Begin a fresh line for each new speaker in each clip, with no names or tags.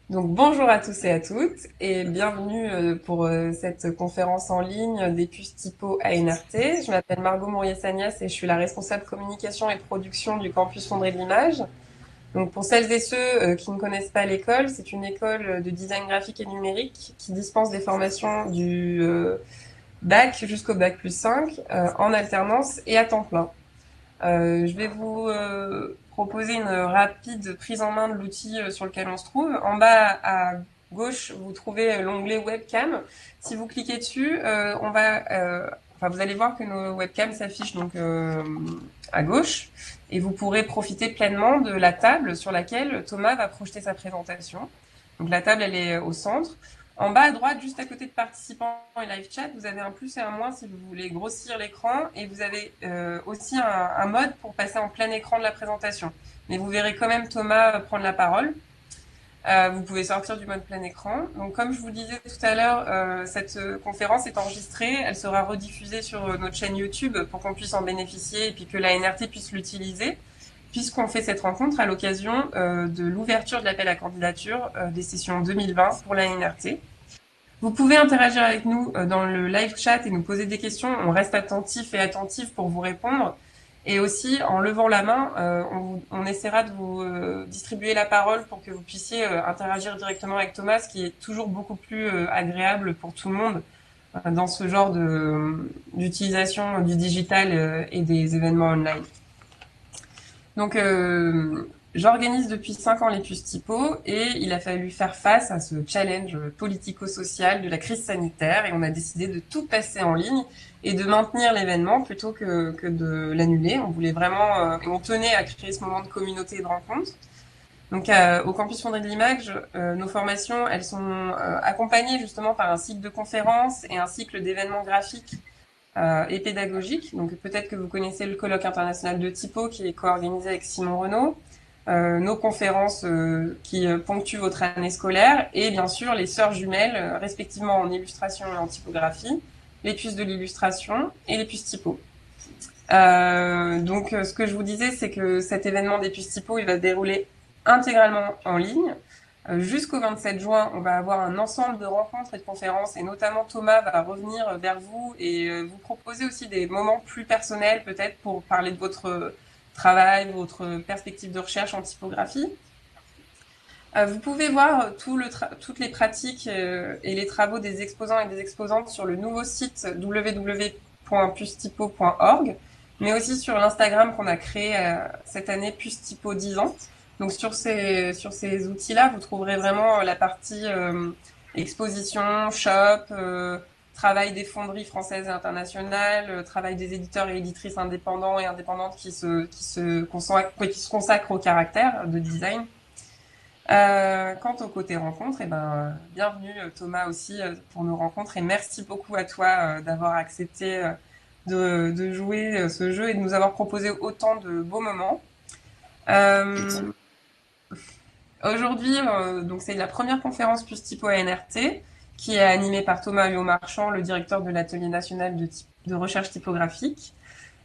Donc bonjour à tous et à toutes et bienvenue pour cette conférence en ligne des puces typo à NRT. Je m'appelle Margot Mourier-Sagnas et je suis la responsable communication et production du campus Fonderie de l'Image. Donc pour celles et ceux qui ne connaissent pas l'école, c'est une école de design graphique et numérique qui dispense des formations du bac jusqu'au bac plus 5 en alternance et à temps plein. Je vais vous proposer une rapide prise en main de l'outil sur lequel on se trouve. En bas à gauche, vous trouvez l'onglet webcam. Si vous cliquez dessus, vous allez voir que nos webcams s'affichent donc à gauche et vous pourrez profiter pleinement de la table sur laquelle Thomas va projeter sa présentation. Donc la table, elle est au centre. En bas à droite, juste à côté de participants et live chat, vous avez un plus et un moins si vous voulez grossir l'écran et vous avez aussi un mode pour passer en plein écran de la présentation. Mais vous verrez quand même Thomas prendre la parole. Vous pouvez sortir du mode plein écran. Donc comme je vous disais tout à l'heure, cette conférence est enregistrée. Elle sera rediffusée sur notre chaîne YouTube pour qu'on puisse en bénéficier et puis que la NRT puisse l'utiliser, puisqu'on fait cette rencontre à l'occasion de l'ouverture de l'appel à candidature des sessions 2020 pour la NRT. Vous pouvez interagir avec nous dans le live chat et nous poser des questions. On reste attentif et attentif pour vous répondre. Et aussi, en levant la main, on essaiera de vous distribuer la parole pour que vous puissiez interagir directement avec Thomas, ce qui est toujours beaucoup plus agréable pour tout le monde dans ce genre d'utilisation du digital et des événements online. Donc, j'organise depuis 5 ans les puces typo et il a fallu faire face à ce challenge politico-social de la crise sanitaire et on a décidé de tout passer en ligne et de maintenir l'événement plutôt que de l'annuler. On voulait vraiment, et on tenait à créer ce moment de communauté et de rencontre. Donc, au campus Fonderie de l'Image, nos formations, elles sont accompagnées justement par un cycle de conférences et un cycle d'événements graphiques et pédagogique. Donc peut-être que vous connaissez le colloque international de typo qui est co-organisé avec Simon Renaud, nos conférences qui ponctuent votre année scolaire et bien sûr les sœurs jumelles respectivement en illustration et en typographie, les puces de l'illustration et les puces typo. Donc ce que je vous disais, c'est que cet événement des puces typo, il va se dérouler intégralement en ligne. Jusqu'au 27 juin, on va avoir un ensemble de rencontres et de conférences et notamment Thomas va revenir vers vous et vous proposer aussi des moments plus personnels peut-être pour parler de votre travail, votre perspective de recherche en typographie. Vous pouvez voir toutes les pratiques et les travaux des exposants et des exposantes sur le nouveau site www.pucetypo.org, mais aussi sur l'Instagram qu'on a créé cette année Pucetypo 10 ans. Donc sur ces outils-là, vous trouverez vraiment la partie exposition, shop, travail des fonderies françaises et internationales, travail des éditeurs et éditrices indépendants et indépendantes qui se consacrent au caractère de design. Quant au côté rencontre, bienvenue Thomas aussi pour nos rencontres et merci beaucoup à toi d'avoir accepté de jouer ce jeu et de nous avoir proposé autant de beaux moments. Euh, Aujourd'hui, donc c'est la première conférence Puce Typo à NRT qui est animée par Thomas Huot-Marchand, le directeur de l'atelier national de recherche typographique.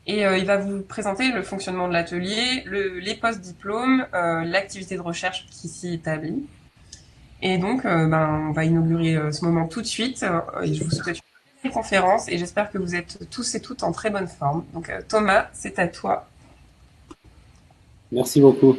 Et il va vous présenter le fonctionnement de l'atelier, les post-diplômes, l'activité de recherche qui s'y établit. Et donc, on va inaugurer ce moment tout de suite. Et je vous souhaite une belle conférence et j'espère que vous êtes tous et toutes en très bonne forme. Donc, Thomas, c'est à toi.
Merci beaucoup.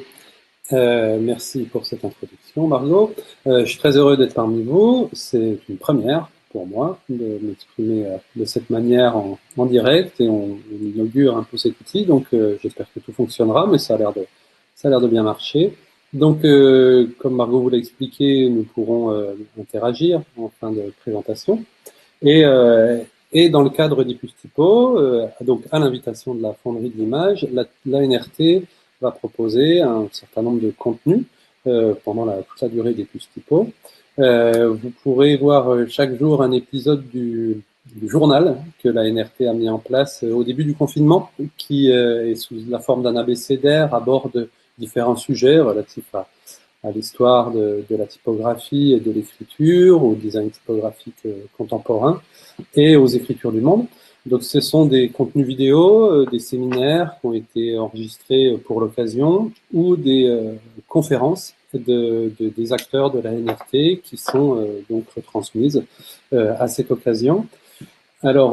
Merci pour cette introduction, Margot. Je suis très heureux d'être parmi vous. C'est une première pour moi de m'exprimer de cette manière en direct et on inaugure un peu cet outil. Donc, j'espère que tout fonctionnera, mais ça a l'air de bien marcher. Donc, comme Margot vous l'a expliqué, nous pourrons interagir en fin de présentation. Et dans le cadre d'Ipus Typo, donc à l'invitation de la Fonderie de l'Image, la NRT va proposer un certain nombre de contenus pendant toute la durée d'Ipus Typo. Vous pourrez voir chaque jour un épisode du journal que la NRT a mis en place au début du confinement, qui est sous la forme d'un abécédaire, aborde différents sujets relatifs à l'histoire de la typographie et de l'écriture, au design typographique contemporain et aux écritures du monde. Donc ce sont des contenus vidéo, des séminaires qui ont été enregistrés pour l'occasion ou des conférences des acteurs de la NRT qui sont donc retransmises à cette occasion. Alors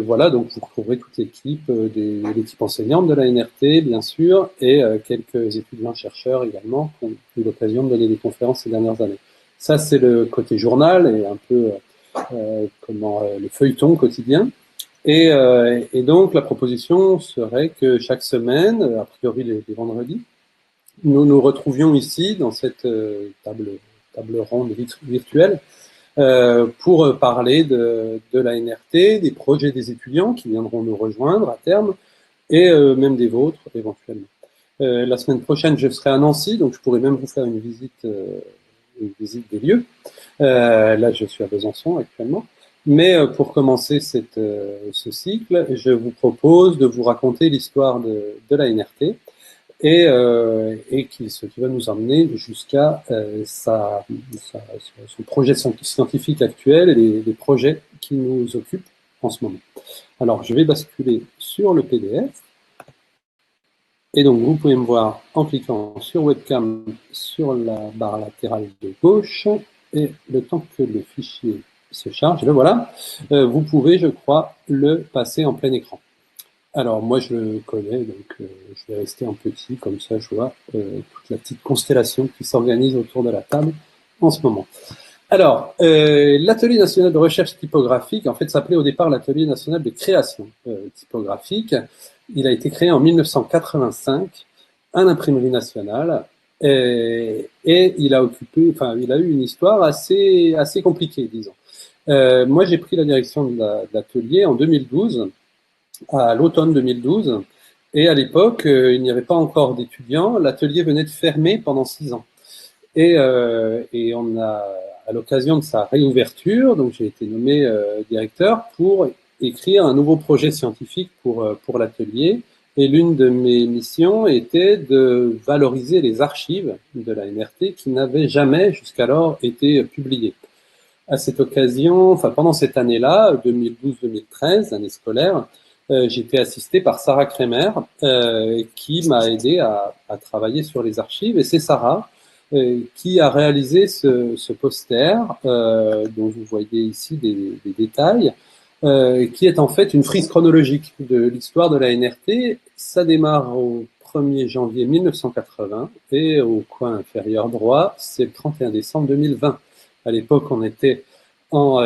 voilà, donc vous retrouverez toute l'équipe, l'équipe enseignante de la NRT, bien sûr, et quelques étudiants-chercheurs également qui ont eu l'occasion de donner des conférences ces dernières années. Ça, c'est le côté journal et un peu le feuilleton quotidien. Et donc, la proposition serait que chaque semaine, a priori les vendredis, nous nous retrouvions ici dans cette table ronde virtuelle pour parler de la NRT, des projets des étudiants qui viendront nous rejoindre à terme et même des vôtres éventuellement. La semaine prochaine, je serai à Nancy, donc je pourrais même vous faire une visite des lieux. Là, je suis à Besançon actuellement. Mais pour commencer ce cycle, je vous propose de vous raconter l'histoire de la NRT et ce qui va nous emmener jusqu'à son projet scientifique actuel et les projets qui nous occupent en ce moment. Alors, je vais basculer sur le PDF. Et donc, vous pouvez me voir en cliquant sur Webcam sur la barre latérale de gauche. Et le temps que le fichier se charge, le voilà, vous pouvez, je crois, le passer en plein écran. Alors, moi, je le connais, donc je vais rester en petit, comme ça, je vois toute la petite constellation qui s'organise autour de la table en ce moment. Alors, l'Atelier national de recherche typographique, en fait, s'appelait au départ l'Atelier national de création typographique. Il a été créé en 1985 à l'Imprimerie nationale et il a eu une histoire assez compliquée, disons. Moi, j'ai pris la direction de l'atelier en 2012, à l'automne 2012, et à l'époque, il n'y avait pas encore d'étudiants. L'atelier venait de fermer pendant 6 ans. Et on a, à l'occasion de sa réouverture, donc j'ai été nommé directeur pour écrire un nouveau projet scientifique pour l'atelier. Et l'une de mes missions était de valoriser les archives de la NRT qui n'avaient jamais jusqu'alors été publiées. À cette occasion, enfin pendant cette année-là, 2012-2013, année scolaire, j'ai été assisté par Sarah Kremer, qui m'a aidé à travailler sur les archives. Et c'est Sarah qui a réalisé ce poster, dont vous voyez ici des détails, qui est en fait une frise chronologique de l'histoire de la NRT. Ça démarre au 1er janvier 1980 et au coin inférieur droit, c'est le 31 décembre 2020. À l'époque, on était en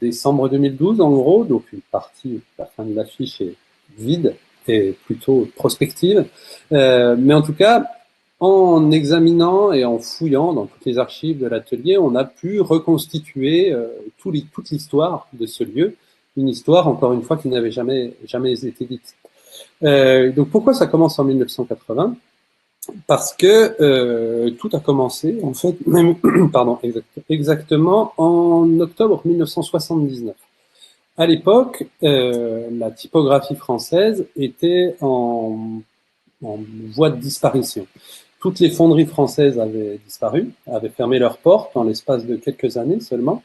décembre 2012, en gros, donc une partie, la fin de l'affiche est vide et plutôt prospective. Mais en tout cas, en examinant et en fouillant dans toutes les archives de l'atelier, on a pu reconstituer toute l'histoire de ce lieu, une histoire, encore une fois, qui n'avait jamais été dite. Donc pourquoi ça commence en 1980 ? Parce que tout a commencé, en fait, même, pardon, exactement en octobre 1979. À l'époque, la typographie française était en voie de disparition. Toutes les fonderies françaises avaient disparu, avaient fermé leurs portes en l'espace de quelques années seulement.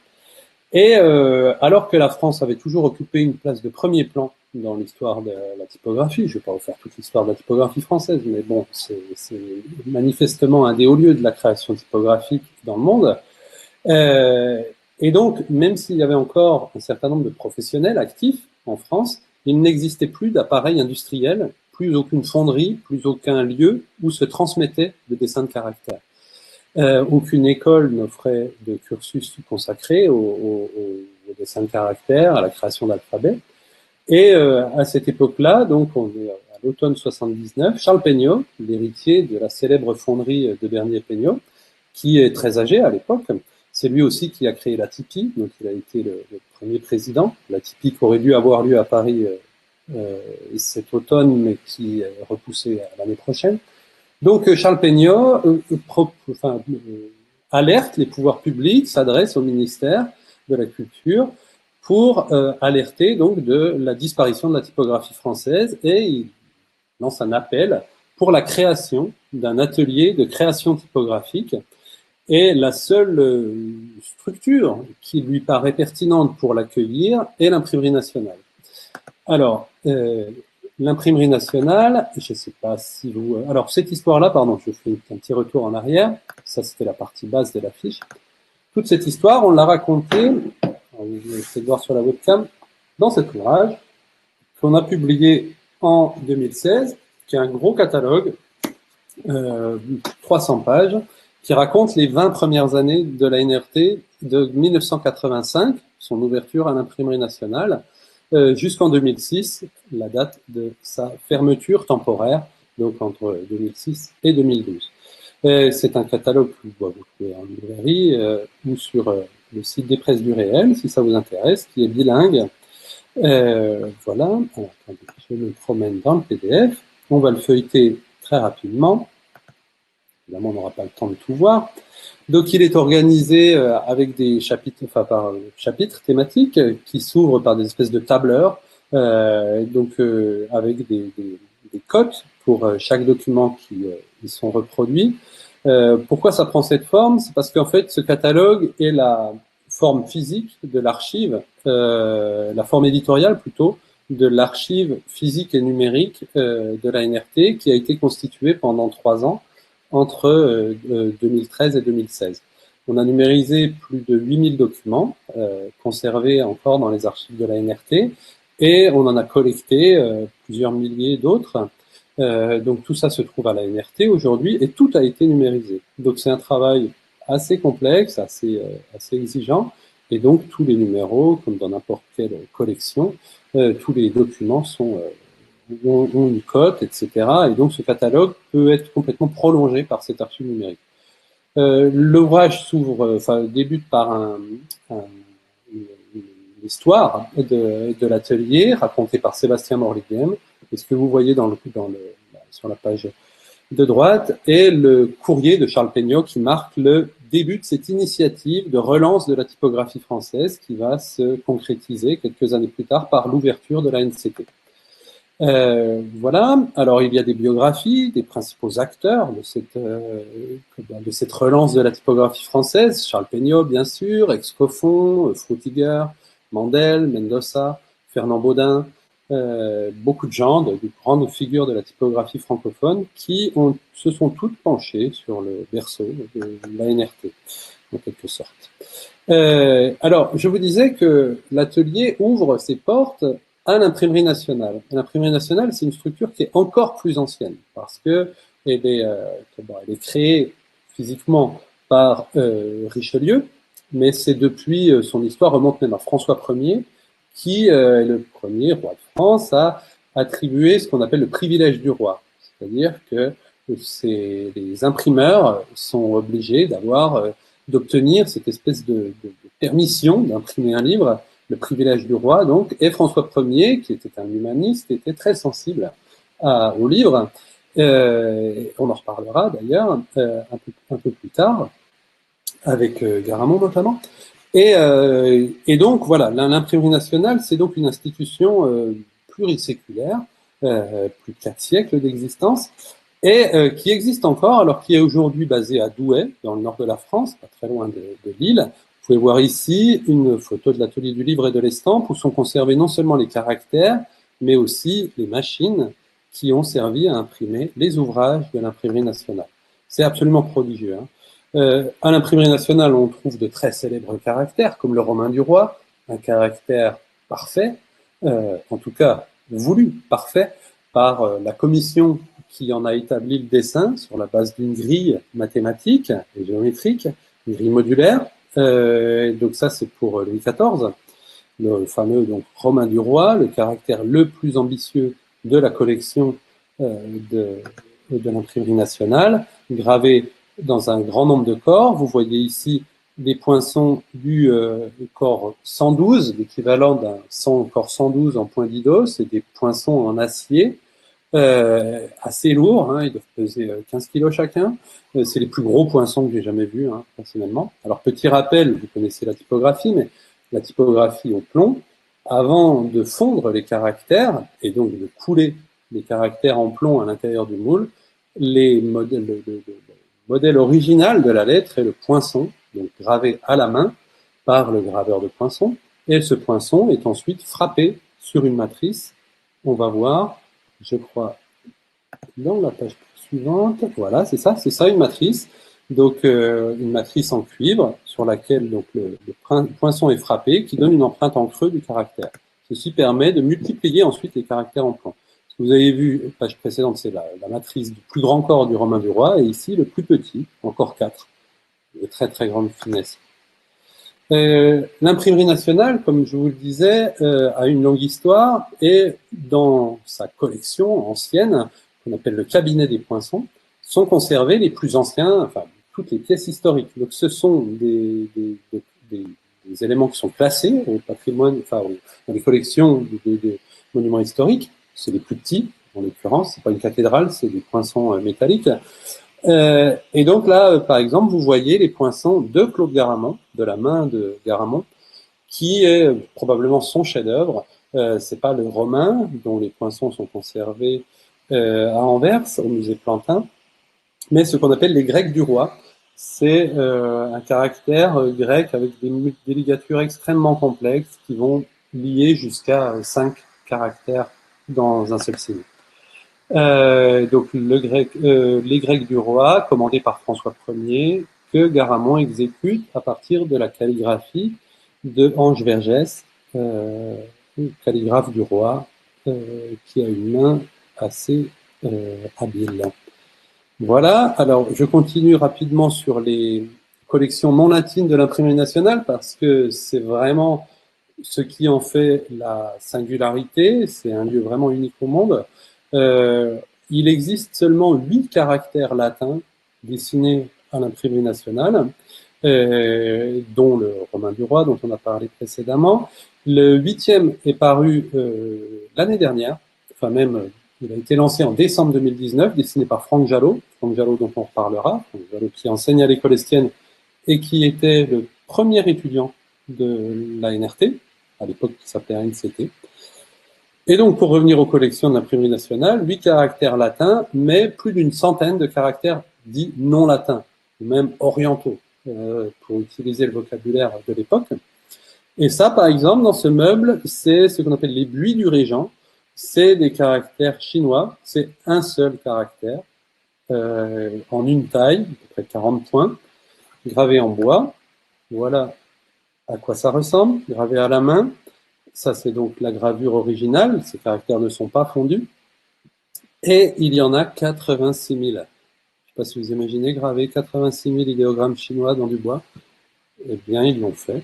Et alors que la France avait toujours occupé une place de premier plan dans l'histoire de la typographie, je ne vais pas vous faire toute l'histoire de la typographie française, mais bon, c'est manifestement un des hauts lieux de la création typographique dans le monde. Et donc, même s'il y avait encore un certain nombre de professionnels actifs en France, il n'existait plus d'appareils industriels, plus aucune fonderie, plus aucun lieu où se transmettait le dessin de caractère. Aucune école n'offrait de cursus consacré au dessin de caractère, à la création d'alphabet. Et à cette époque-là, donc on est à l'automne 79, Charles Peignot, l'héritier de la célèbre fonderie de Bernier-Peignot, qui est très âgé à l'époque, c'est lui aussi qui a créé la TIPI, donc il a été le premier président. La TIPI qui aurait dû avoir lieu à Paris cet automne, mais qui est repoussée à l'année prochaine. Donc Charles Peignot alerte les pouvoirs publics, s'adresse au ministère de la Culture pour alerter donc de la disparition de la typographie française, et il lance un appel pour la création d'un atelier de création typographique. Et la seule structure qui lui paraît pertinente pour l'accueillir est l'Imprimerie nationale. Alors, l'imprimerie nationale, je ne sais pas si vous... Alors, cette histoire-là, pardon, je fais un petit retour en arrière. Ça, c'était la partie basse de l'affiche. Toute cette histoire, on l'a racontée, vous allez essayer de voir sur la webcam, dans cet ouvrage qu'on a publié en 2016, qui est un gros catalogue, 300 pages, qui raconte les 20 premières années de la NRT de 1985, son ouverture à l'imprimerie nationale, jusqu'en 2006, la date de sa fermeture temporaire, donc entre 2006 et 2012. C'est un catalogue que vous trouvez en librairie ou sur le site des Presses du Réel, si ça vous intéresse, qui est bilingue. Voilà, alors, attendez, je me promène dans le PDF. On va le feuilleter très rapidement. Évidemment, on n'aura pas le temps de tout voir. Donc, il est organisé avec des chapitres, enfin par chapitres thématiques qui s'ouvrent par des espèces de tableurs, avec des cotes pour chaque document qui y sont reproduits. Pourquoi ça prend cette forme? C'est parce qu'en fait, ce catalogue est la forme physique de l'archive, la forme éditoriale plutôt, de l'archive physique et numérique de la NRT qui a été constituée pendant 3 ans entre 2013 et 2016. On a numérisé plus de 8000 documents conservés encore dans les archives de la NRT et on en a collecté plusieurs milliers d'autres. Donc tout ça se trouve à la NRT aujourd'hui et tout a été numérisé. Donc c'est un travail assez complexe, assez exigeant et donc tous les numéros, comme dans n'importe quelle collection, tous les documents ont une cote, etc. Et donc ce catalogue peut être complètement prolongé par cette archive numérique. L'ouvrage débute par une histoire de l'atelier racontée par Sébastien Morlighem. Et ce que vous voyez sur la page de droite est le courrier de Charles Peignot qui marque le début de cette initiative de relance de la typographie française qui va se concrétiser quelques années plus tard par l'ouverture de la NCT. Voilà. Alors, il y a des biographies des principaux acteurs de cette relance de la typographie française. Charles Peignot, bien sûr, Excoffon, Frutiger, Mandel, Mendoza, Fernand Baudin, beaucoup de gens, de grandes figures de la typographie francophone qui se sont toutes penchées sur le berceau de la NRT, en quelque sorte. Alors, je vous disais que l'atelier ouvre ses portes à l'imprimerie nationale. L'imprimerie nationale, c'est une structure qui est encore plus ancienne parce que elle est créée physiquement par Richelieu, mais c'est depuis son histoire remonte même à François Ier, qui est le premier roi de France à attribuer ce qu'on appelle le privilège du roi, c'est-à-dire que les imprimeurs sont obligés d'obtenir cette espèce de permission d'imprimer un livre, le privilège du roi, donc, et François Ier, qui était un humaniste, était très sensible au livre. On en reparlera d'ailleurs un peu plus tard, avec Garamond notamment. Et donc, voilà, l'imprimerie nationale, c'est donc une institution pluriséculaire, plus de 4 siècles d'existence, et qui existe encore, alors qui est aujourd'hui basée à Douai, dans le nord de la France, pas très loin de Lille. Vous pouvez voir ici une photo de l'atelier du livre et de l'estampe où sont conservés non seulement les caractères, mais aussi les machines qui ont servi à imprimer les ouvrages de l'imprimerie nationale. C'est absolument prodigieux. À l'imprimerie nationale, on trouve de très célèbres caractères, comme le Romain du Roi, un caractère parfait, en tout cas voulu parfait, par la commission qui en a établi le dessin sur la base d'une grille mathématique et géométrique, une grille modulaire. Donc ça, c'est pour Louis XIV, le fameux donc Romain du Roi, le caractère le plus ambitieux de la collection de l'imprimerie nationale, gravé dans un grand nombre de corps. Vous voyez ici des poinçons du corps 112, l'équivalent d'un corps 112 en point d'Idos, et des poinçons en acier, assez lourds, ils doivent peser 15 kilos chacun. C'est les plus gros poinçons que j'ai jamais vus, personnellement. Alors, petit rappel, vous connaissez la typographie, mais la typographie au plomb, avant de fondre les caractères, et donc de couler les caractères en plomb à l'intérieur du moule, le modèle original de la lettre est le poinçon, donc gravé à la main par le graveur de poinçon, et ce poinçon est ensuite frappé sur une matrice. On va voir je crois, dans la page suivante. Voilà, c'est ça une matrice. Donc, une matrice en cuivre sur laquelle donc, le poinçon est frappé, qui donne une empreinte en creux du caractère. Ceci permet de multiplier ensuite les caractères en plan. Ce que vous avez vu, page précédente, c'est la matrice du plus grand corps du Romain du Roi, et ici, le plus petit, encore 4, de très très grande finesse. L'imprimerie nationale, comme je vous le disais, a une longue histoire, et dans sa collection ancienne, qu'on appelle le cabinet des poinçons, sont conservés les plus anciens, enfin, toutes les pièces historiques. Donc, ce sont des éléments qui sont classés au patrimoine, enfin, dans les collections des monuments historiques. C'est les plus petits, en l'occurrence, c'est pas une cathédrale, c'est des poinçons métalliques. Et donc là, par exemple, vous voyez les poinçons de Claude Garamond, de la main de Garamond, qui est probablement son chef-d'œuvre. C'est pas le romain, dont les poinçons sont conservés à Anvers, au musée Plantin, mais ce qu'on appelle les Grecs du roi. C'est un caractère grec avec des ligatures extrêmement complexes qui vont lier jusqu'à 5 caractères dans un seul signe. Donc les Grecs du roi, commandés par François Ier, que Garamond exécute à partir de la calligraphie de Ange Vergès, calligraphe du roi, qui a une main assez habile. Voilà, alors je continue rapidement sur les collections non latines de l'imprimerie nationale parce que c'est vraiment ce qui en fait la singularité, c'est un lieu vraiment unique au monde. Il existe seulement 8 caractères latins dessinés à l'imprimerie nationale, dont le Romain du Roi, dont on a parlé précédemment. Le 8e est paru l'année dernière, enfin même, il a été lancé en décembre 2019, dessiné par Franck Jalot dont on reparlera, Franck Jalot qui enseigne à l'école Estienne et qui était le premier étudiant de la NRT, à l'époque qui s'appelait ANCT. Et donc, pour revenir aux collections de l'imprimerie nationale, 8 caractères latins, mais plus d'une centaine de caractères dits non latins, ou même orientaux, pour utiliser le vocabulaire de l'époque. Et ça, par exemple, dans ce meuble, c'est ce qu'on appelle les buis du Régent. C'est des caractères chinois, c'est un seul caractère, en une taille, à peu près 40 points, gravé en bois. Voilà à quoi ça ressemble, gravé à la main. Ça, c'est donc la gravure originale. Ces caractères ne sont pas fondus. Et il y en a 86 000. Je ne sais pas si vous imaginez graver 86 000 idéogrammes chinois dans du bois. Eh bien, ils l'ont fait.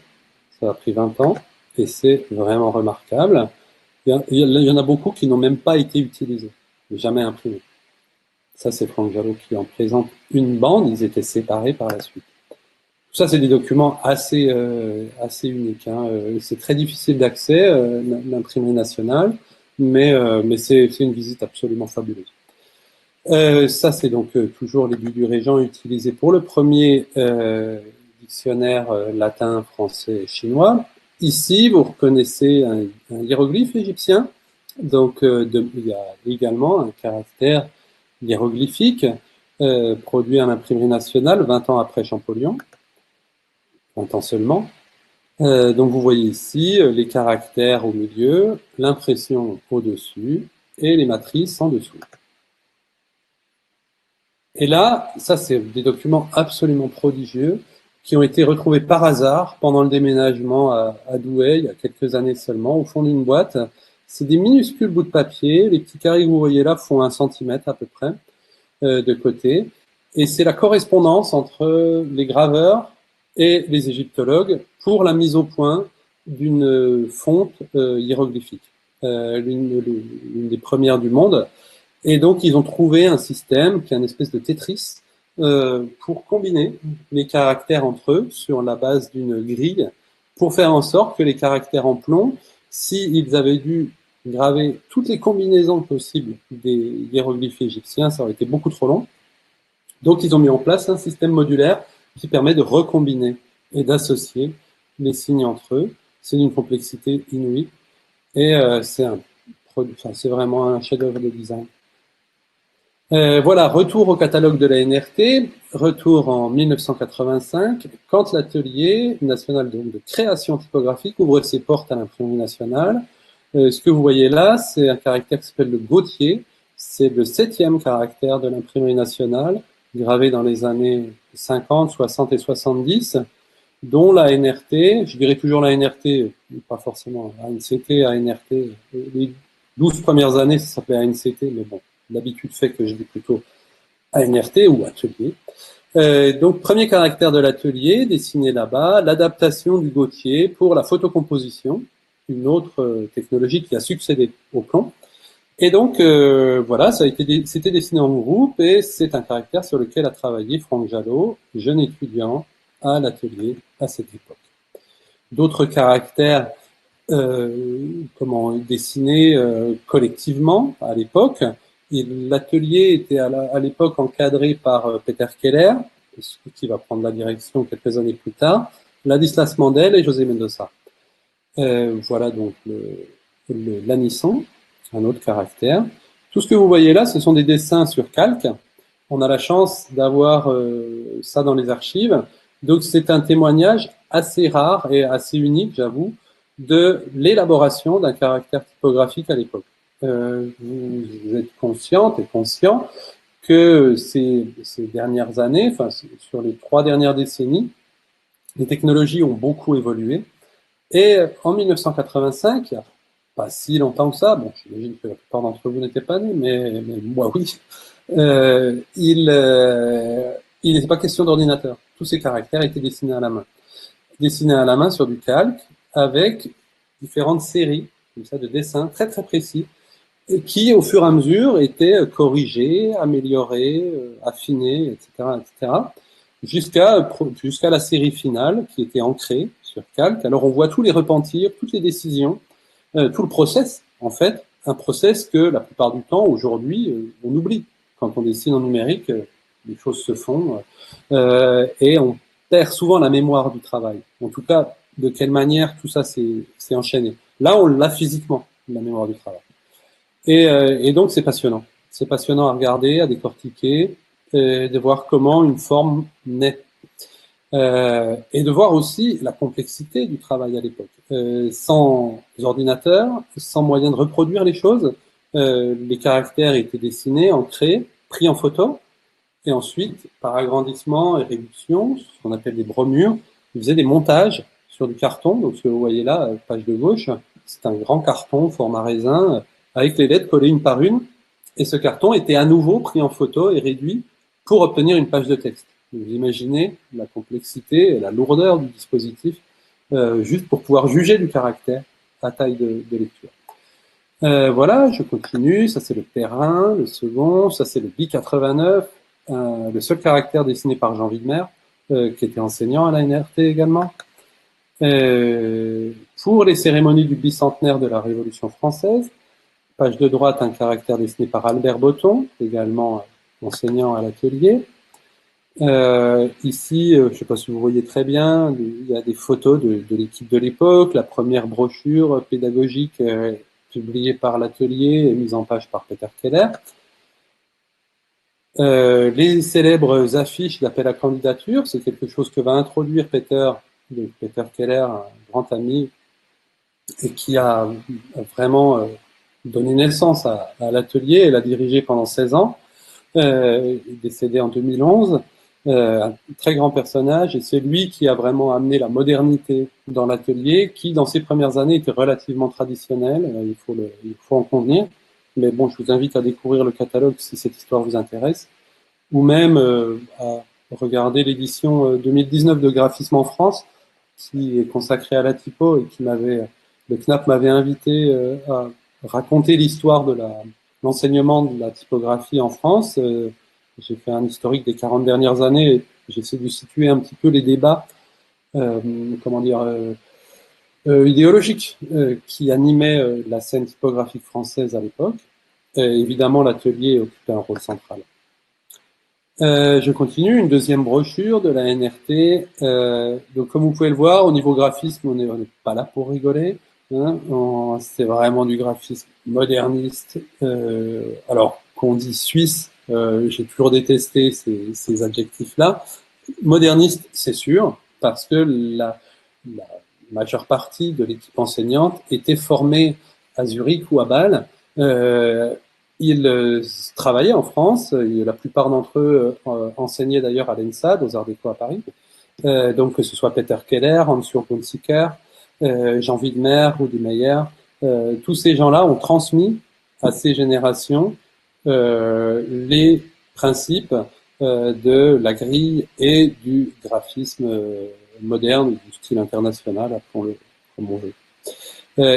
Ça a pris 20 ans et c'est vraiment remarquable. Il y en a beaucoup qui n'ont même pas été utilisés, jamais imprimés. Ça, c'est Franck Jalot qui en présente une bande. Ils étaient séparés par la suite. Tout ça, c'est des documents assez uniques. Hein. C'est très difficile d'accès, l'imprimerie nationale, mais c'est une visite absolument fabuleuse. Ça, c'est donc toujours les buis du Régent utilisés pour le premier dictionnaire latin, français et chinois. Ici, vous reconnaissez un hiéroglyphe égyptien. Donc, il y a également un caractère hiéroglyphique produit à l'imprimerie nationale 20 ans après Champollion. 20 ans seulement. Donc vous voyez ici les caractères au milieu, l'impression au-dessus et les matrices en dessous. Et là, ça c'est des documents absolument prodigieux qui ont été retrouvés par hasard pendant le déménagement à Douai, il y a quelques années seulement, au fond d'une boîte. C'est des minuscules bouts de papier, les petits carrés que vous voyez là font 1 centimètre à peu près de côté. Et c'est la correspondance entre les graveurs et les égyptologues pour la mise au point d'une fonte hiéroglyphique, l'une des premières du monde. Et donc, ils ont trouvé un système qui est une espèce de Tetris pour combiner les caractères entre eux sur la base d'une grille pour faire en sorte que les caractères en plomb, s'ils avaient dû graver toutes les combinaisons possibles des hiéroglyphes égyptiens, ça aurait été beaucoup trop long. Donc, ils ont mis en place un système modulaire qui permet de recombiner et d'associer les signes entre eux. C'est d'une complexité inouïe et c'est vraiment un chef-d'œuvre de design. Voilà, retour au catalogue de la NRT, retour en 1985, quand l'atelier national de création typographique ouvre ses portes à l'imprimerie nationale. Ce que vous voyez là, c'est un caractère qui s'appelle le Gautier. C'est le 7e caractère de l'imprimerie nationale, gravé dans les années 50, 60 et 70, dont la NRT, je dirais toujours la NRT, pas forcément ANCT, ANRT. Les 12 premières années, ça s'appelait ANCT, mais bon, l'habitude fait que je dis plutôt ANRT ou atelier. Donc, premier caractère de l'atelier, dessiné là-bas, l'adaptation du Gautier pour la photocomposition, une autre technologie qui a succédé au plomb. Et donc, voilà, c'était dessiné en groupe et c'est un caractère sur lequel a travaillé Franck Jalot, jeune étudiant à l'atelier à cette époque. D'autres caractères dessinés collectivement à l'époque. L'atelier était à l'époque encadré par Peter Keller, qui va prendre la direction quelques années plus tard, Ladislas Mandel et José Mendoza. Voilà donc l'anisson, un autre caractère. Tout ce que vous voyez là, ce sont des dessins sur calque. On a la chance d'avoir ça dans les archives. Donc c'est un témoignage assez rare et assez unique, j'avoue, de l'élaboration d'un caractère typographique à l'époque. Vous êtes consciente et conscient que ces dernières années, enfin sur les 3 dernières décennies, les technologies ont beaucoup évolué. Et en 1985, il n'y a pas si longtemps que ça, bon, j'imagine que la plupart d'entre vous n'étaient pas nés, mais moi oui, il n'était pas question d'ordinateur. Tous ces caractères étaient dessinés à la main. Dessinés à la main sur du calque, avec différentes séries comme ça, de dessins très très précis, et qui, au fur et à mesure, étaient corrigés, améliorés, affinés, etc., jusqu'à la série finale qui était ancrée sur calque. Alors on voit tous les repentirs, toutes les décisions, tout le process, en fait, un process que la plupart du temps, aujourd'hui, on oublie. Quand on dessine en numérique, les choses se font et on perd souvent la mémoire du travail. En tout cas, de quelle manière tout ça s'est enchaîné. Là, on l'a physiquement, la mémoire du travail. Et donc, c'est passionnant. C'est passionnant à regarder, à décortiquer, de voir comment une forme naît. Et de voir aussi la complexité du travail à l'époque. Sans ordinateur, sans moyen de reproduire les choses, les caractères étaient dessinés, ancrés, pris en photo, et ensuite, par agrandissement et réduction, ce qu'on appelle des bromures, ils faisaient des montages sur du carton. Donc, ce que vous voyez là, page de gauche, c'est un grand carton format raisin, avec les lettres collées une par une, et ce carton était à nouveau pris en photo et réduit pour obtenir une page de texte. Vous imaginez la complexité et la lourdeur du dispositif, juste pour pouvoir juger du caractère à taille de lecture. Voilà, je continue. Ça, c'est le Perrin, le second. Ça, c'est le B89, le seul caractère dessiné par Jean Widmer, qui était enseignant à la NRT également. Pour les cérémonies du bicentenaire de la Révolution française, page de droite, un caractère dessiné par Albert Botton, également enseignant à l'atelier. Ici, je ne sais pas si vous voyez très bien, il y a des photos de l'équipe de l'époque, la première brochure pédagogique publiée par l'atelier et mise en page par Peter Keller. Les célèbres affiches d'appel à candidature, c'est quelque chose que va introduire Peter Keller, un grand ami, et qui a vraiment donné naissance à l'atelier et l'a dirigé pendant 16 ans. Décédé en 2011. Un très grand personnage, et c'est lui qui a vraiment amené la modernité dans l'atelier, qui dans ses premières années était relativement traditionnel, il faut en convenir, mais bon, je vous invite à découvrir le catalogue si cette histoire vous intéresse, ou même à regarder l'édition 2019 de Graphisme en France, qui est consacrée à la typo, et le CNAP m'avait invité à raconter l'histoire de l'enseignement de la typographie en France. J'ai fait un historique des 40 dernières années et j'essaie de situer un petit peu les débats, idéologiques qui animaient la scène typographique française à l'époque. Évidemment, l'atelier occupait un rôle central. Je continue, une deuxième brochure de la NRT. Donc, comme vous pouvez le voir, au niveau graphisme, on n'est pas là pour rigoler. Hein, c'est vraiment du graphisme moderniste. Alors, qu'on dit suisse, j'ai toujours détesté ces adjectifs-là. Moderniste, c'est sûr, parce que la majeure partie de l'équipe enseignante était formée à Zurich ou à Bâle. Ils travaillaient en France, la plupart d'entre eux enseignaient d'ailleurs à l'ENSAD, aux Arts Déco à Paris. Donc que ce soit Peter Keller, Hans-Jürg Hunziker, Jean Widmer, Rudi Meyer, tous ces gens-là ont transmis à ces générations les principes de la grille et du graphisme moderne, du style international, appelons-le comme on veut.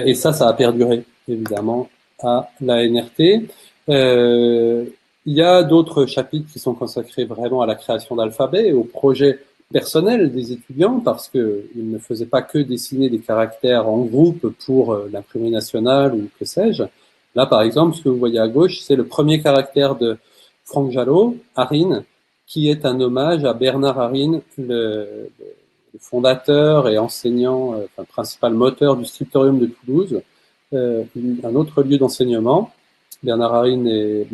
Et ça a perduré, évidemment, à la NRT. Il y a d'autres chapitres qui sont consacrés vraiment à la création d'alphabet et au projet personnel des étudiants, parce qu'ils ne faisaient pas que dessiner des caractères en groupe pour l'imprimerie nationale ou que sais-je. Là, par exemple, ce que vous voyez à gauche, c'est le premier caractère de Franck Jalot, Harin, qui est un hommage à Bernard Harin, le fondateur et enseignant, enfin, principal moteur du scriptorium de Toulouse, un autre lieu d'enseignement. Bernard Harin est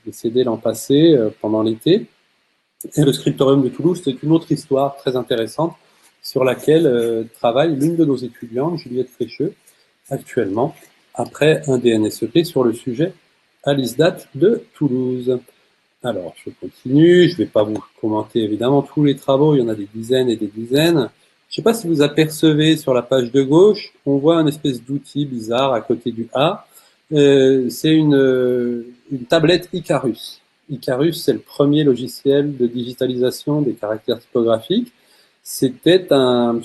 décédé l'an passé, pendant l'été. Et le scriptorium de Toulouse, c'est une autre histoire très intéressante sur laquelle travaille l'une de nos étudiantes, Juliette Frécheux, actuellement, après un DNSEP sur le sujet à l'ISDAT de Toulouse. Alors, je continue, je ne vais pas vous commenter évidemment tous les travaux, il y en a des dizaines et des dizaines. Je ne sais pas si vous apercevez sur la page de gauche, on voit un espèce d'outil bizarre à côté du A. C'est une tablette Icarus. Icarus, c'est le premier logiciel de digitalisation des caractères typographiques. C'était comme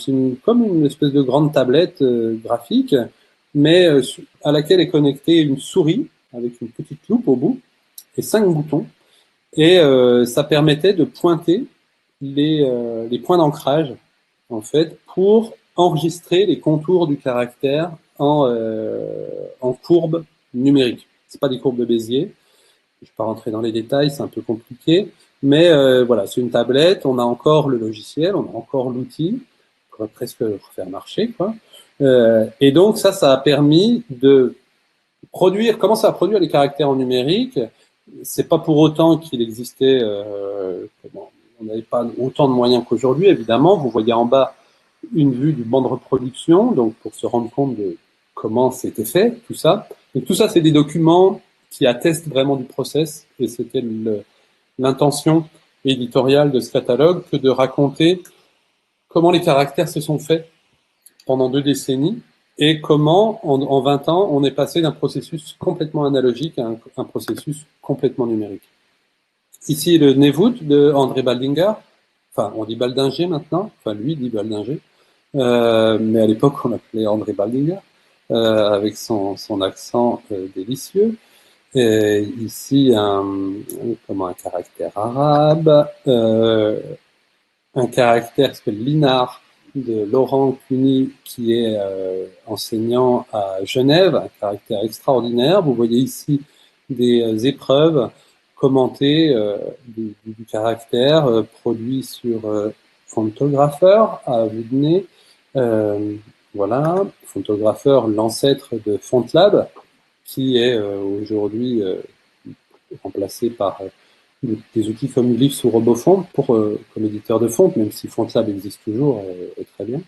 une espèce de grande tablette graphique, mais à laquelle est connectée une souris avec une petite loupe au bout et 5 boutons. Et ça permettait de pointer les points d'ancrage, en fait, pour enregistrer les contours du caractère en courbes numériques. C'est pas des courbes de Bézier. Je vais pas rentrer dans les détails, c'est un peu compliqué. Mais voilà, c'est une tablette, on a encore le logiciel, on a encore l'outil, on pourrait presque le faire marcher, quoi. Et donc ça a permis de commencer à produire les caractères en numérique. C'est pas pour autant qu'il existait, on n'avait pas autant de moyens qu'aujourd'hui, évidemment. Vous voyez en bas une vue du banc de reproduction, donc pour se rendre compte de comment c'était fait, tout ça. Donc tout ça, c'est des documents qui attestent vraiment du process, et c'était l'intention éditoriale de ce catalogue que de raconter comment les caractères se sont faits pendant 2 décennies, et comment, en 20 ans, on est passé d'un processus complètement analogique à un processus complètement numérique. Ici, le Nevout de André Baldinger. Enfin, on dit Baldinger maintenant. Enfin, lui dit Baldinger. Mais à l'époque, on l'appelait André Baldinger, avec son accent délicieux. Et ici, un caractère arabe, un caractère qui s'appelle Linar, de Laurent Cuny, qui est enseignant à Genève, un caractère extraordinaire. Vous voyez ici des épreuves commentées du caractère produit sur Fontographer à vue de nez. Voilà, Fontographer, l'ancêtre de FontLab, qui est aujourd'hui remplacé par des outils comme Glyph ou RoboFont comme éditeur de font, même si FontLab existe toujours et très bien.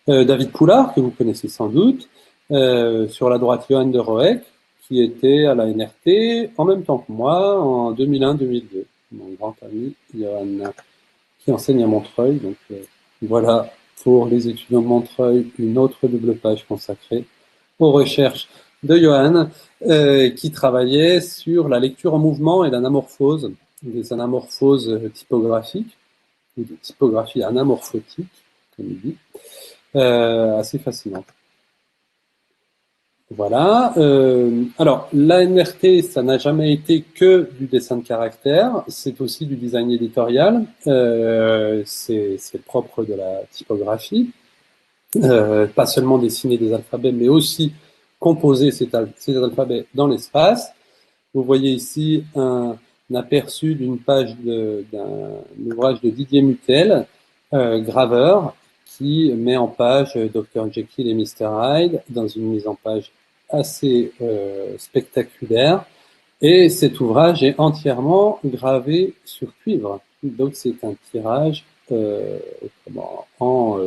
David Poulard, que vous connaissez sans doute, sur la droite Johan de Roec, qui était à la NRT en même temps que moi en 2001-2002. Mon grand ami Johan, qui enseigne à Montreuil. Donc voilà, pour les étudiants de Montreuil, une autre double page consacrée aux recherches de Johan, qui travaillait sur la lecture en mouvement et l'anamorphose, des anamorphoses typographiques, ou des typographies anamorphotiques, comme il dit, assez fascinante. Voilà. Alors, l'ANRT, ça n'a jamais été que du dessin de caractères, c'est aussi du design éditorial, c'est le propre de la typographie, pas seulement dessiner des alphabets, mais aussi composer ces alphabets dans l'espace. Vous voyez ici un aperçu d'une page d'un ouvrage de Didier Mutel, graveur, qui met en page Dr. Jekyll et Mr. Hyde dans une mise en page assez spectaculaire. Et cet ouvrage est entièrement gravé sur cuivre. Donc c'est un tirage en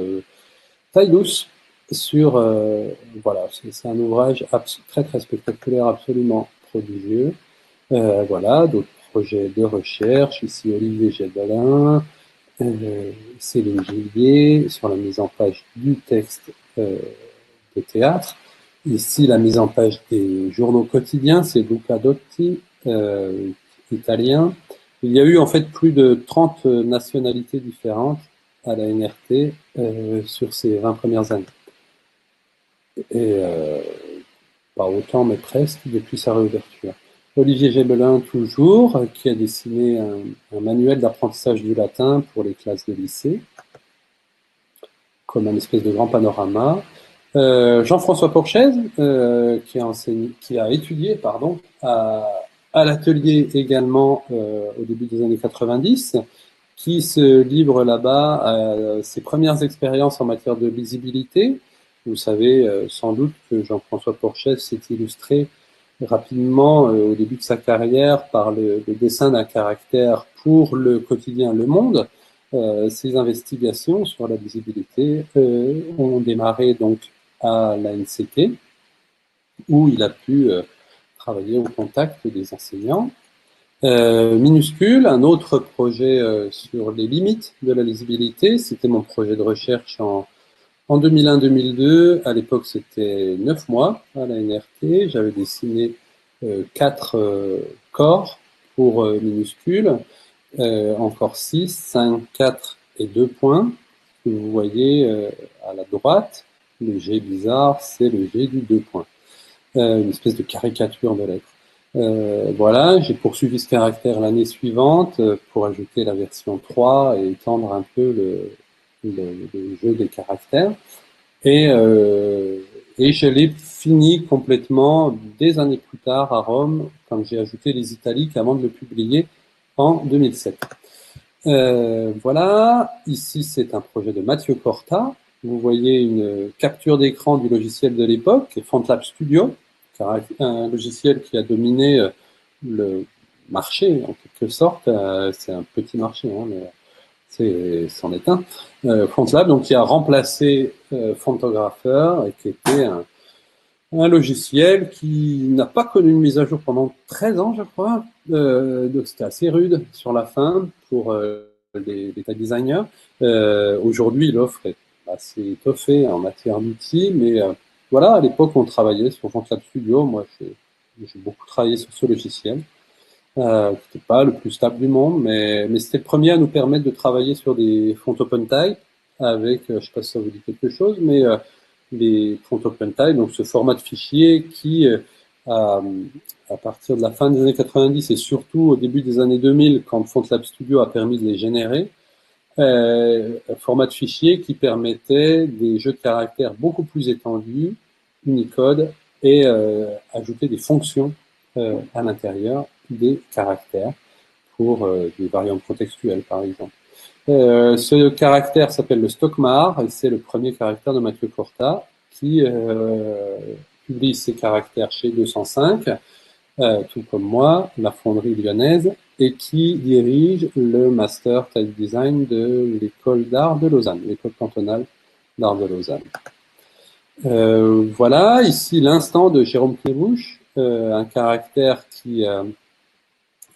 taille douce. sur, voilà, c'est un ouvrage très très spectaculaire, absolument prodigieux. Voilà, d'autres projets de recherche, ici Olivier Gébelin, Céline Gillier, sur la mise en page du texte de théâtre. Ici, la mise en page des journaux quotidiens, c'est Luca Dotti, italien. Il y a eu en fait plus de 30 nationalités différentes à la NRT sur ces 20 premières années. Et pas autant, mais presque, depuis sa réouverture. Olivier Gébelin, toujours, qui a dessiné un manuel d'apprentissage du latin pour les classes de lycée, comme un espèce de grand panorama. Jean-François Porchez, qui a étudié à l'atelier également au début des années 90, qui se livre là-bas à ses premières expériences en matière de lisibilité. Vous savez sans doute que Jean-François Porchez s'est illustré rapidement au début de sa carrière par le dessin d'un caractère pour le quotidien Le Monde. Ses investigations sur la lisibilité ont démarré donc à la NCT, où il a pu travailler au contact des enseignants. Minuscule, un autre projet sur les limites de la lisibilité, c'était mon projet de recherche en 2001-2002. À l'époque, c'était 9 mois à la NRT. J'avais dessiné 4 corps pour minuscule, encore 6, 5, 4 et 2 points. Que vous voyez à la droite, le G bizarre, c'est le G du 2 points. Une espèce de caricature de lettres. Voilà, j'ai poursuivi ce caractère l'année suivante pour ajouter la version 3 et étendre un peu le jeu des caractères. Et je l'ai fini complètement des années plus tard à Rome, quand j'ai ajouté les italiques avant de le publier en 2007. Voilà, ici c'est un projet de Mathieu Corta. Vous voyez une capture d'écran du logiciel de l'époque, FontLab Studio, un logiciel qui a dominé le marché en quelque sorte. C'est un petit marché, hein, mais c'en est un. FontLab, donc qui a remplacé Fontographer et qui était un logiciel qui n'a pas connu une mise à jour pendant 13 ans, je crois. Donc c'était assez rude sur la fin pour les data designers. Aujourd'hui, l'offre est assez étoffée en matière d'outils, mais voilà, à l'époque, on travaillait sur FontLab Studio. Moi, j'ai beaucoup travaillé sur ce logiciel, qui n'était pas le plus stable du monde, mais c'était le premier à nous permettre de travailler sur des fonts OpenType avec, je ne sais pas si ça vous dit quelque chose, mais les fonts OpenType, donc ce format de fichier qui, à partir de la fin des années 90 et surtout au début des années 2000, quand FontLab Studio a permis de les générer, un format de fichier qui permettait des jeux de caractères beaucoup plus étendus, Unicode, et ajouter des fonctions à l'intérieur des caractères pour des variantes contextuelles, par exemple. Ce caractère s'appelle le Stockmar et c'est le premier caractère de Mathieu Corta qui publie ses caractères chez 205, tout comme moi, la fonderie lyonnaise, et qui dirige le master type design de l'école d'art de Lausanne, l'école cantonale d'art de Lausanne. Voilà, ici l'instant de Jérôme Clévouche, un caractère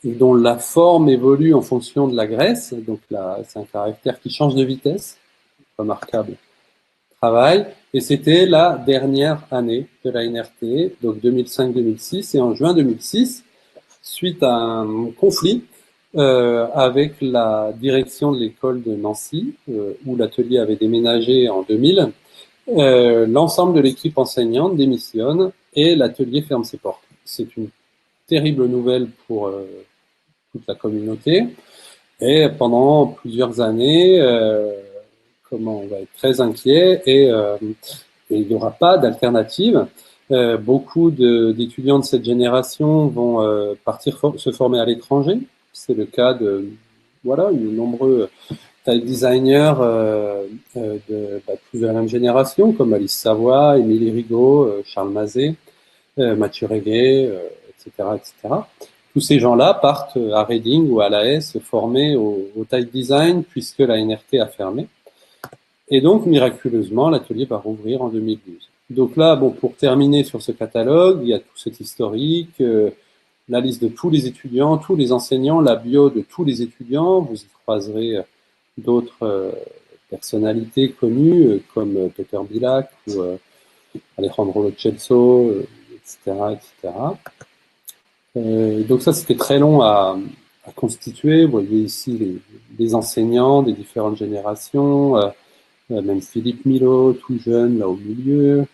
dont la forme évolue en fonction de la graisse. Donc là, c'est un caractère qui change de vitesse. Remarquable travail. Et c'était la dernière année de la NRT, donc 2005-2006. Et en juin 2006, suite à un conflit avec la direction de l'école de Nancy, où l'atelier avait déménagé en 2000, l'ensemble de l'équipe enseignante démissionne et l'atelier ferme ses portes. C'est une terrible nouvelle pour toute la communauté. Et pendant plusieurs années, on va être très inquiet et il n'y aura pas d'alternative. Beaucoup d'étudiants de cette génération vont partir se former à l'étranger. C'est le cas de nombreux type designers plus de la même génération, comme Alice Savoie, Émilie Rigaud, Charles Mazet, Mathieu Reguet, etc., etc. Tous ces gens-là partent à Reading ou à la l'AS se former au type design puisque la NRT a fermé. Et donc, miraculeusement, l'atelier va rouvrir en 2012. Donc là, bon, pour terminer sur ce catalogue, il y a tout cet historique, la liste de tous les étudiants, tous les enseignants, la bio de tous les étudiants. Vous y croiserez d'autres personnalités connues, comme Peter Bilak ou Alejandro Lo Celso, etc., etc. Donc ça, c'était très long à constituer. Vous voyez ici les enseignants des différentes générations, même Philippe Milo, tout jeune, là au milieu.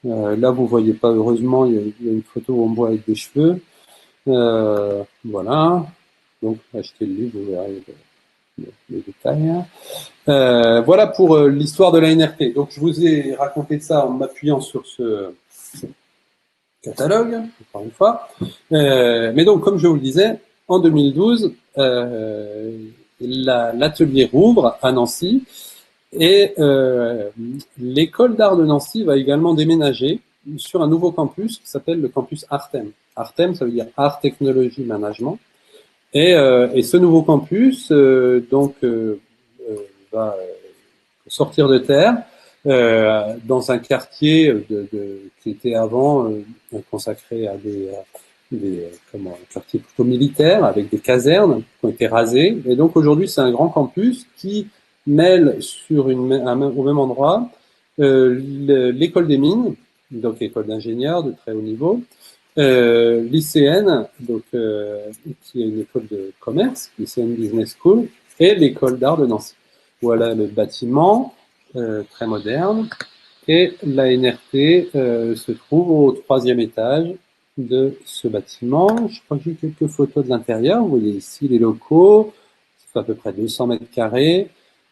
Là, vous voyez pas, heureusement, il y a une photo où on me voit avec des cheveux. Voilà. Donc, achetez le livre, vous verrez les détails. Voilà pour l'histoire de la NRT. Donc, je vous ai raconté ça en m'appuyant sur ce catalogue, encore une fois. Mais donc, comme je vous le disais, en 2012, l'atelier rouvre à Nancy et l'école d'art de Nancy va également déménager sur un nouveau campus qui s'appelle le campus Artem. Artem, ça veut dire Art, Technologie, Management. Et ce nouveau campus va sortir de terre dans un quartier qui était avant consacré à des quartiers plutôt militaires avec des casernes qui ont été rasées. Et donc aujourd'hui, c'est un grand campus qui mêle au même endroit l'école des mines, donc l'école d'ingénieurs de très haut niveau, l'ICN, qui est une école de commerce, l'ICN Business School, et l'école d'art de Nancy. Voilà le bâtiment, très moderne, et la NRT se trouve au 3e étage de ce bâtiment. Je crois que j'ai quelques photos de l'intérieur. Vous voyez ici les locaux, c'est à peu près 200 mètres carrés.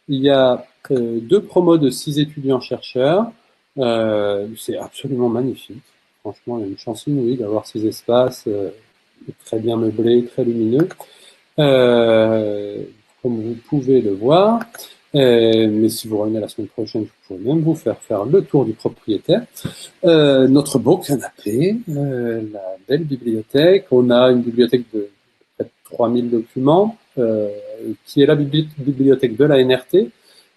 Il y a 2 promos de 6 étudiants-chercheurs. C'est absolument magnifique. Franchement, il y a une chance inouïe d'avoir ces espaces très bien meublés, très lumineux. Comme vous pouvez le voir. Mais si vous revenez la semaine prochaine, je pourrais même vous faire le tour du propriétaire. Notre beau canapé, la belle bibliothèque. On a une bibliothèque de près de 3000 documents, qui est la bibliothèque de la NRT,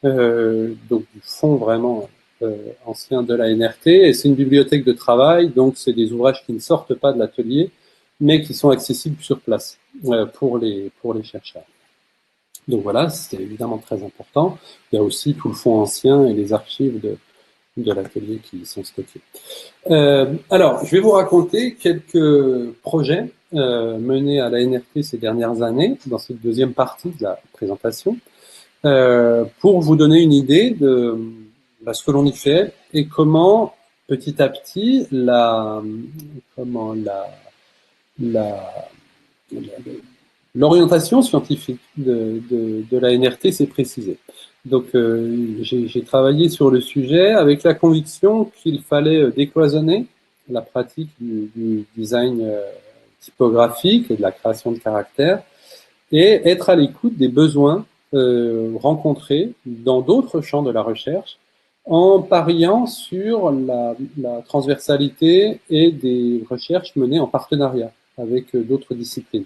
donc du fond vraiment ancien de la NRT. Et c'est une bibliothèque de travail, donc c'est des ouvrages qui ne sortent pas de l'atelier, mais qui sont accessibles sur place pour les chercheurs. Donc voilà, c'est évidemment très important. Il y a aussi tout le fonds ancien et les archives de l'atelier qui sont stockés. Alors, je vais vous raconter quelques projets menés à la NRT ces dernières années, dans cette deuxième partie de la présentation, pour vous donner une idée de ce que l'on y fait et comment, petit à petit, l'orientation scientifique de la NRT s'est précisée. Donc, j'ai travaillé sur le sujet avec la conviction qu'il fallait décloisonner la pratique du design typographique et de la création de caractères et être à l'écoute des besoins rencontrés dans d'autres champs de la recherche en pariant sur la transversalité et des recherches menées en partenariat avec d'autres disciplines.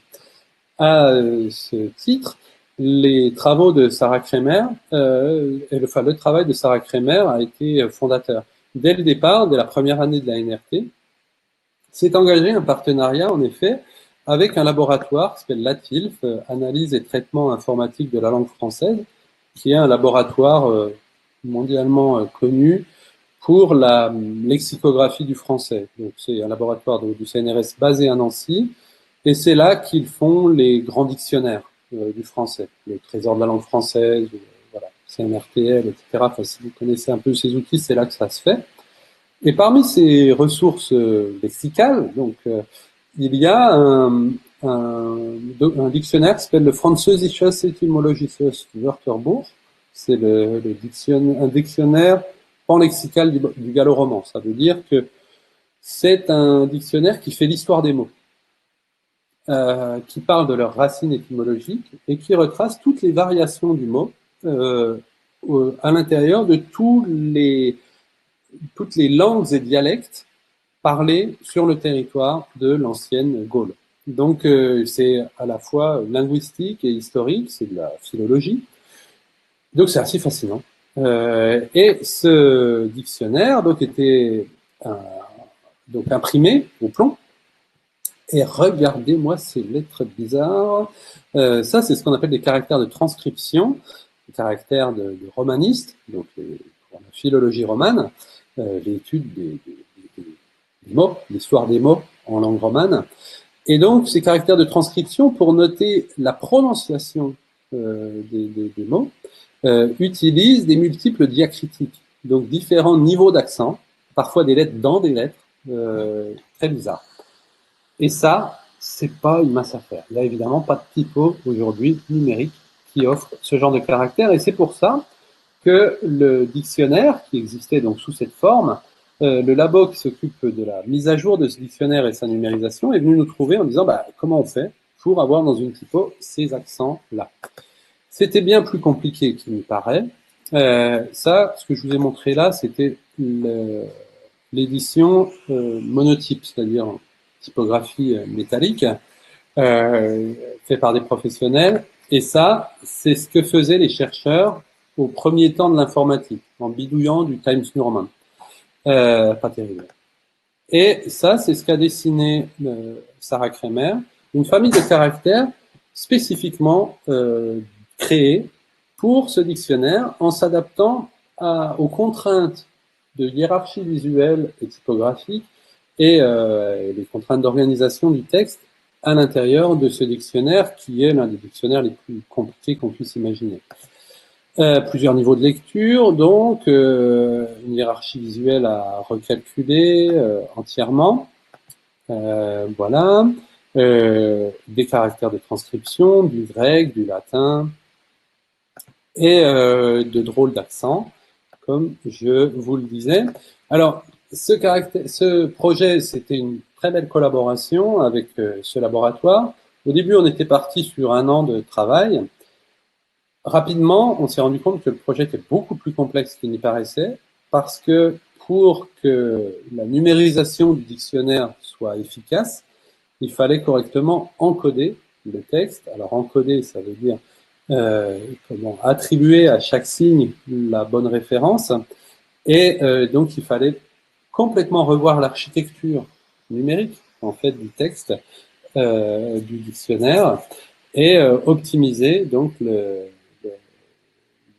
À ce titre, les travaux de Sarah Kremer, le travail de Sarah Kremer a été fondateur. Dès le départ, dès la première année de la NRT, s'est engagé un partenariat, en effet, avec un laboratoire qui s'appelle l'ATILF, Analyse et Traitement Informatique de la Langue Française, qui est un laboratoire mondialement connu pour la lexicographie du français. Donc, c'est un laboratoire du CNRS basé à Nancy, et c'est là qu'ils font les grands dictionnaires du français, le Trésor de la langue française, voilà, CNRTL, etc. Enfin, si vous connaissez un peu ces outils, c'est là que ça se fait. Et parmi ces ressources lexicales, donc, il y a un dictionnaire qui s'appelle le Französisches Etymologisches Wörterbuch. C'est un dictionnaire panlexical du gallo-roman. Ça veut dire que c'est un dictionnaire qui fait l'histoire des mots, qui parle de leurs racines étymologiques et qui retrace toutes les variations du mot à l'intérieur de toutes les langues et dialectes parlés sur le territoire de l'ancienne Gaule. Donc c'est à la fois linguistique et historique, c'est de la philologie. Donc c'est assez fascinant. Et ce dictionnaire donc était donc imprimé au plomb. Et regardez-moi ces lettres bizarres. Ça, c'est ce qu'on appelle des caractères de transcription, des caractères de romanistes, donc pour la philologie romane, l'étude des mots, l'histoire des mots en langue romane. Et donc, ces caractères de transcription, pour noter la prononciation des mots, utilisent des multiples diacritiques, donc différents niveaux d'accent, parfois des lettres dans des lettres, très bizarres. Et ça, c'est pas une mince affaire. Il n'y a évidemment pas de typo aujourd'hui numérique qui offre ce genre de caractère, et c'est pour ça que le dictionnaire, qui existait donc sous cette forme, le labo qui s'occupe de la mise à jour de ce dictionnaire et sa numérisation est venu nous trouver en disant comment on fait pour avoir dans une typo ces accents-là. C'était bien plus compliqué qu'il n'y paraît. Ça, ce que je vous ai montré là, c'était l'édition monotype, c'est-à-dire typographie métallique, fait par des professionnels. Et ça, c'est ce que faisaient les chercheurs au premier temps de l'informatique, en bidouillant du Times New Roman. Pas terrible. Et ça, c'est ce qu'a dessiné Sarah Kremer, une famille de caractères spécifiquement créée pour ce dictionnaire en s'adaptant aux contraintes de hiérarchie visuelle et typographique et les contraintes d'organisation du texte à l'intérieur de ce dictionnaire qui est l'un des dictionnaires les plus compliqués qu'on puisse imaginer. Plusieurs niveaux de lecture, donc une hiérarchie visuelle à recalculer entièrement. Voilà. Des caractères de transcription, du grec, du latin, et de drôles d'accents, comme je vous le disais. Alors, ce projet, c'était une très belle collaboration avec ce laboratoire. Au début, on était parti sur 1 an de travail. Rapidement, on s'est rendu compte que le projet était beaucoup plus complexe qu'il n'y paraissait, parce que pour que la numérisation du dictionnaire soit efficace, il fallait correctement encoder le texte. Alors encoder, ça veut dire attribuer à chaque signe la bonne référence. Et donc, il fallait complètement revoir l'architecture numérique, en fait, du texte, du dictionnaire, et optimiser donc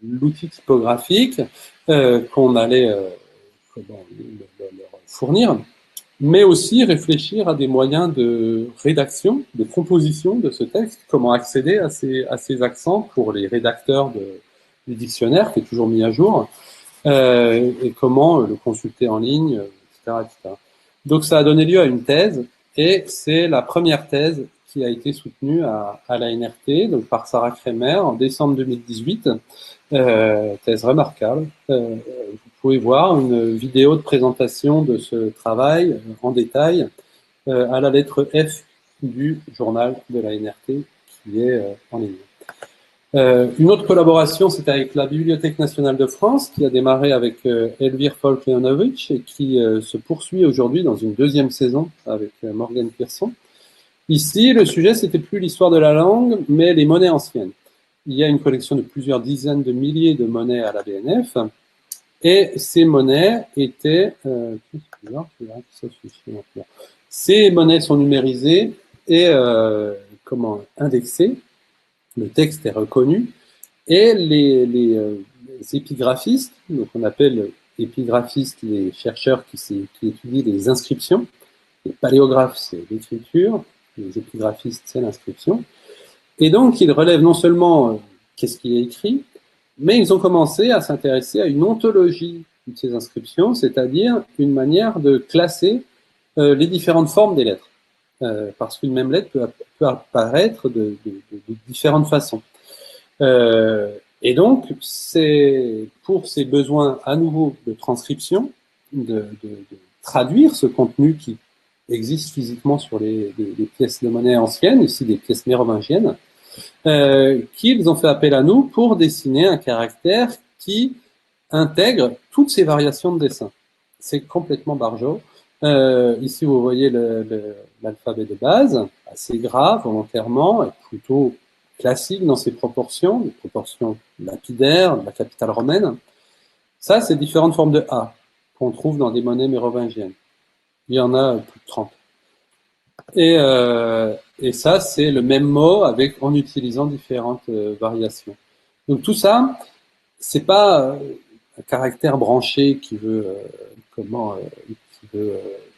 l'outil typographique qu'on allait leur fournir, mais aussi réfléchir à des moyens de rédaction, de composition de ce texte, comment accéder à ces accents pour les rédacteurs du dictionnaire, qui est toujours mis à jour, et comment le consulter en ligne, etc., etc. Donc ça a donné lieu à une thèse, et c'est la première thèse qui a été soutenue à la NRT, donc par Sarah Kremer, en décembre 2018, thèse remarquable. Vous pouvez voir une vidéo de présentation de ce travail en détail à la lettre F du journal de la NRT qui est en ligne. Une autre collaboration, c'est avec la Bibliothèque nationale de France, qui a démarré avec Elvire Folk-Leonovitch et qui se poursuit aujourd'hui dans une 2e saison avec Morgane Pearson. Ici, le sujet, c'était plus l'histoire de la langue, mais les monnaies anciennes. Il y a une collection de plusieurs dizaines de milliers de monnaies à la BNF, et ces monnaies étaient... ces monnaies sont numérisées et indexées. Le texte est reconnu, et les épigraphistes, donc on appelle épigraphistes les chercheurs qui étudient les inscriptions, les paléographes c'est l'écriture, les épigraphistes c'est l'inscription, et donc ils relèvent non seulement qu'est-ce qui est écrit, mais ils ont commencé à s'intéresser à une ontologie de ces inscriptions, c'est-à-dire une manière de classer les différentes formes des lettres. Parce qu'une même lettre peut apparaître de différentes façons. Et donc, c'est pour ces besoins à nouveau de transcription, de traduire ce contenu qui existe physiquement sur les pièces de monnaie anciennes, ici des pièces mérovingiennes, qu'ils ont fait appel à nous pour dessiner un caractère qui intègre toutes ces variations de dessin. C'est complètement barjot. Ici, vous voyez l'alphabet de base, assez gras volontairement, et plutôt classique dans ses proportions, des proportions lapidaires, de la capitale romaine. Ça, c'est différentes formes de A qu'on trouve dans des monnaies mérovingiennes. Il y en a plus de 30. Et ça, c'est le même mot en utilisant différentes variations. Donc tout ça, c'est pas un caractère branché qui veut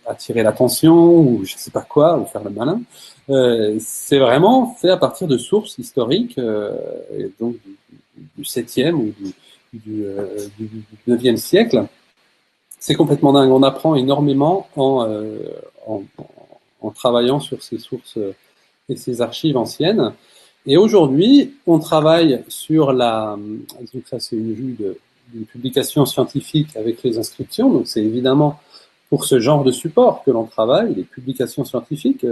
attirer l'attention ou je sais pas quoi ou faire le malin. C'est vraiment fait à partir de sources historiques, et donc du 7e ou du 9e siècle. C'est complètement dingue. On apprend énormément en, en travaillant sur ces sources et ces archives anciennes. Et aujourd'hui, on travaille sur donc ça c'est une vue d'une publication scientifique avec les inscriptions, donc c'est évidemment pour ce genre de support que l'on travaille, les publications scientifiques,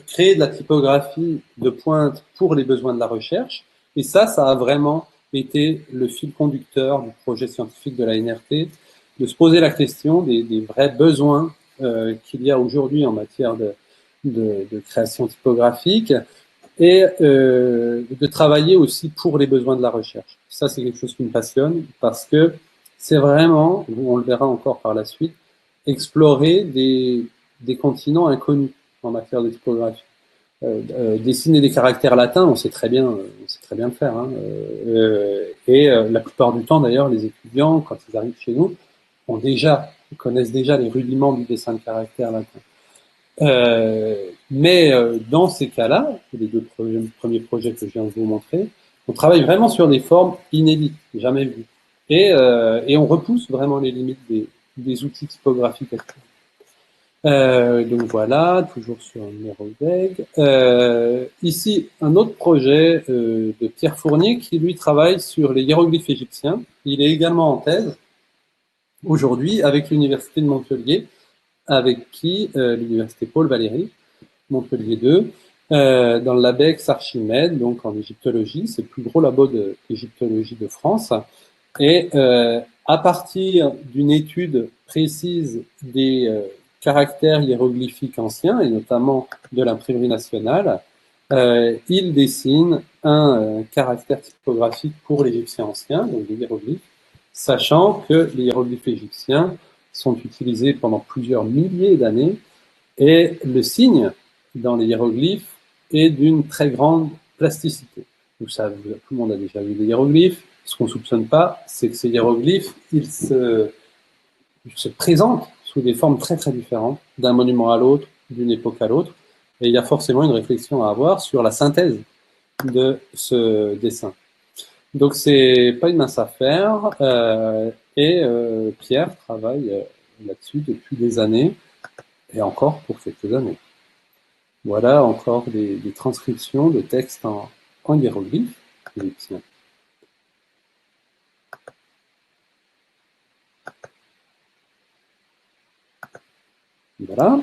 créer de la typographie de pointe pour les besoins de la recherche, et ça a vraiment été le fil conducteur du projet scientifique de la NRT, de se poser la question des vrais besoins qu'il y a aujourd'hui en matière de création typographique, et de travailler aussi pour les besoins de la recherche. Ça, c'est quelque chose qui me passionne parce que c'est vraiment, on le verra encore par la suite, explorer des continents inconnus en matière de typographie. Dessiner des caractères latins, on sait très bien le faire. Hein. La plupart du temps, d'ailleurs, les étudiants, quand ils arrivent chez nous, connaissent déjà les rudiments du dessin de caractères latins. Mais dans ces cas-là, les deux premiers projets que je viens de vous montrer, on travaille vraiment sur des formes inédites, jamais vues. Et on repousse vraiment les limites des outils typographiques actuels. Donc voilà, toujours sur Mérovègue. Ici, un autre projet de Pierre Fournier qui, lui, travaille sur les hiéroglyphes égyptiens. Il est également en thèse, aujourd'hui, avec l'Université de Montpellier, avec qui l'Université Paul Valéry, Montpellier 2, dans le LabEx Archimède, donc en égyptologie, c'est le plus gros labo d'égyptologie de France. Et à partir d'une étude précise des caractères hiéroglyphiques anciens, et notamment de l'imprimerie nationale, il dessine un caractère typographique pour l'égyptien ancien, donc des hiéroglyphes, sachant que les hiéroglyphes égyptiens sont utilisés pendant plusieurs milliers d'années, et le signe dans les hiéroglyphes est d'une très grande plasticité. Donc ça, tout le monde a déjà vu des hiéroglyphes. Ce qu'on ne soupçonne pas, c'est que ces hiéroglyphes, ils se présentent sous des formes très très différentes, d'un monument à l'autre, d'une époque à l'autre. Et il y a forcément une réflexion à avoir sur la synthèse de ce dessin. Donc c'est pas une mince affaire, Pierre travaille là-dessus depuis des années, et encore pour quelques années. Voilà encore des transcriptions de textes en hiéroglyphes égyptiens. Voilà.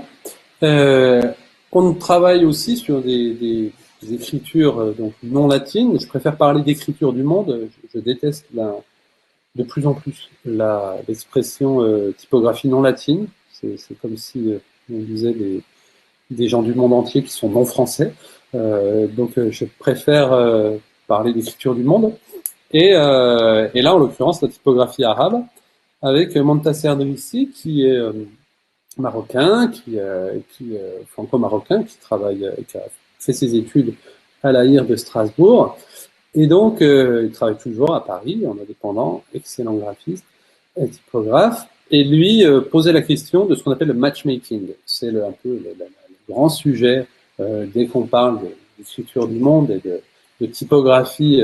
On travaille aussi sur des écritures donc non latines. Je préfère parler d'écriture du monde. Je déteste de plus en plus l'expression typographie non latine. C'est comme si on disait des gens du monde entier qui sont non français. Donc je préfère parler d'écriture du monde. Et là, en l'occurrence, la typographie arabe, avec Montasser Drissi, qui est marocain, franco-marocain, qui a fait ses études à l'AIR de Strasbourg. Et donc, il travaille toujours à Paris, en indépendant, excellent graphiste et typographe. Et lui posait la question de ce qu'on appelle le matchmaking. C'est un peu le grand sujet dès qu'on parle d'écriture du monde et de typographie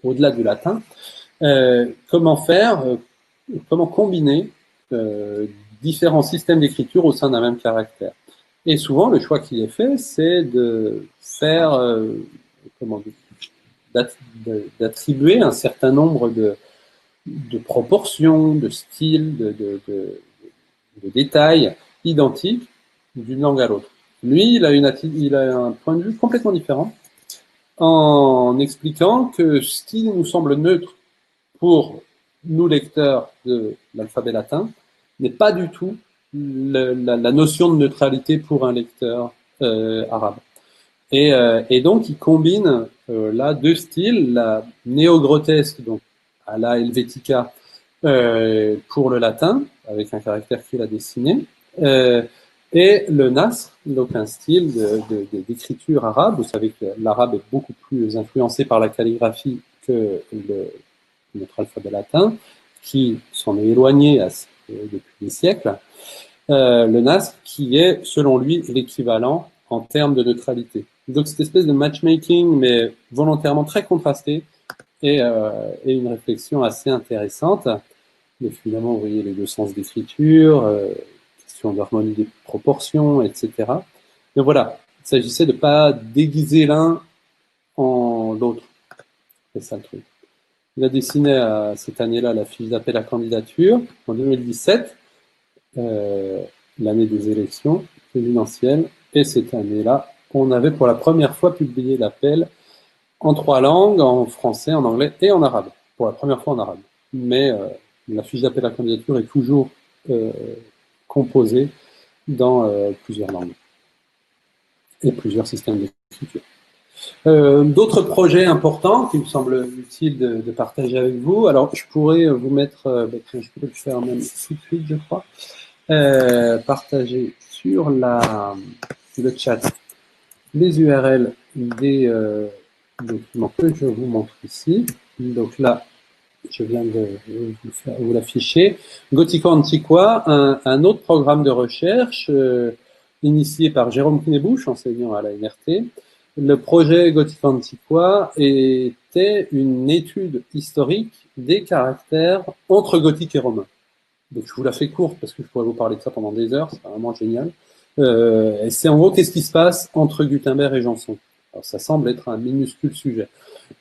au-delà du latin. Comment combiner différents systèmes d'écriture au sein d'un même caractère. Et souvent, le choix qui est fait, c'est de faire, d'attribuer un certain nombre de proportions, de styles, de détails identiques d'une langue à l'autre. Lui, il a un point de vue complètement différent, en expliquant que ce qui nous semble neutre pour nous lecteurs de l'alphabet latin n'est pas du tout la notion de neutralité pour un lecteur arabe. Et donc, il combine là deux styles, la néo-grotesque, donc à la Helvetica pour le latin, avec un caractère qu'il a dessiné, et le Nasr, donc un style d'écriture arabe. Vous savez que l'arabe est beaucoup plus influencé par la calligraphie que notre alphabet latin, qui s'en est éloigné depuis des siècles. Le Nasr, qui est, selon lui, l'équivalent en termes de neutralité. Donc, cette espèce de matchmaking, mais volontairement très contrasté, et une réflexion assez intéressante. Mais finalement, vous voyez les deux sens d'écriture, question d'harmonie des proportions, etc. Mais voilà, il s'agissait de ne pas déguiser l'un en l'autre. C'est ça le truc. Il a dessiné cette année-là la fiche d'appel à candidature en 2017, l'année des élections présidentielles. Et cette année-là, on avait pour la première fois publié l'appel en 3 langues, en français, en anglais et en arabe. Pour la première fois en arabe. Mais la fiche d'appel à candidature est toujours composée dans plusieurs langues et plusieurs systèmes d'écriture. D'autres projets importants qui me semblent utiles de partager avec vous. Alors, je pourrais vous mettre, je peux le faire même tout de suite, je crois, partager sur le chat les URL des documents que je vous montre ici. Donc là, je viens de vous l'afficher. Gothico Antiqua, un autre programme de recherche initié par Jérôme Knebouche, enseignant à la NRT. Le projet Gothico Antiqua était une étude historique des caractères entre gothique et romain. Donc je vous la fais courte parce que je pourrais vous parler de ça pendant des heures, c'est vraiment génial. Et c'est en gros qu'est-ce qui se passe entre Gutenberg et Janson. Alors ça semble être un minuscule sujet.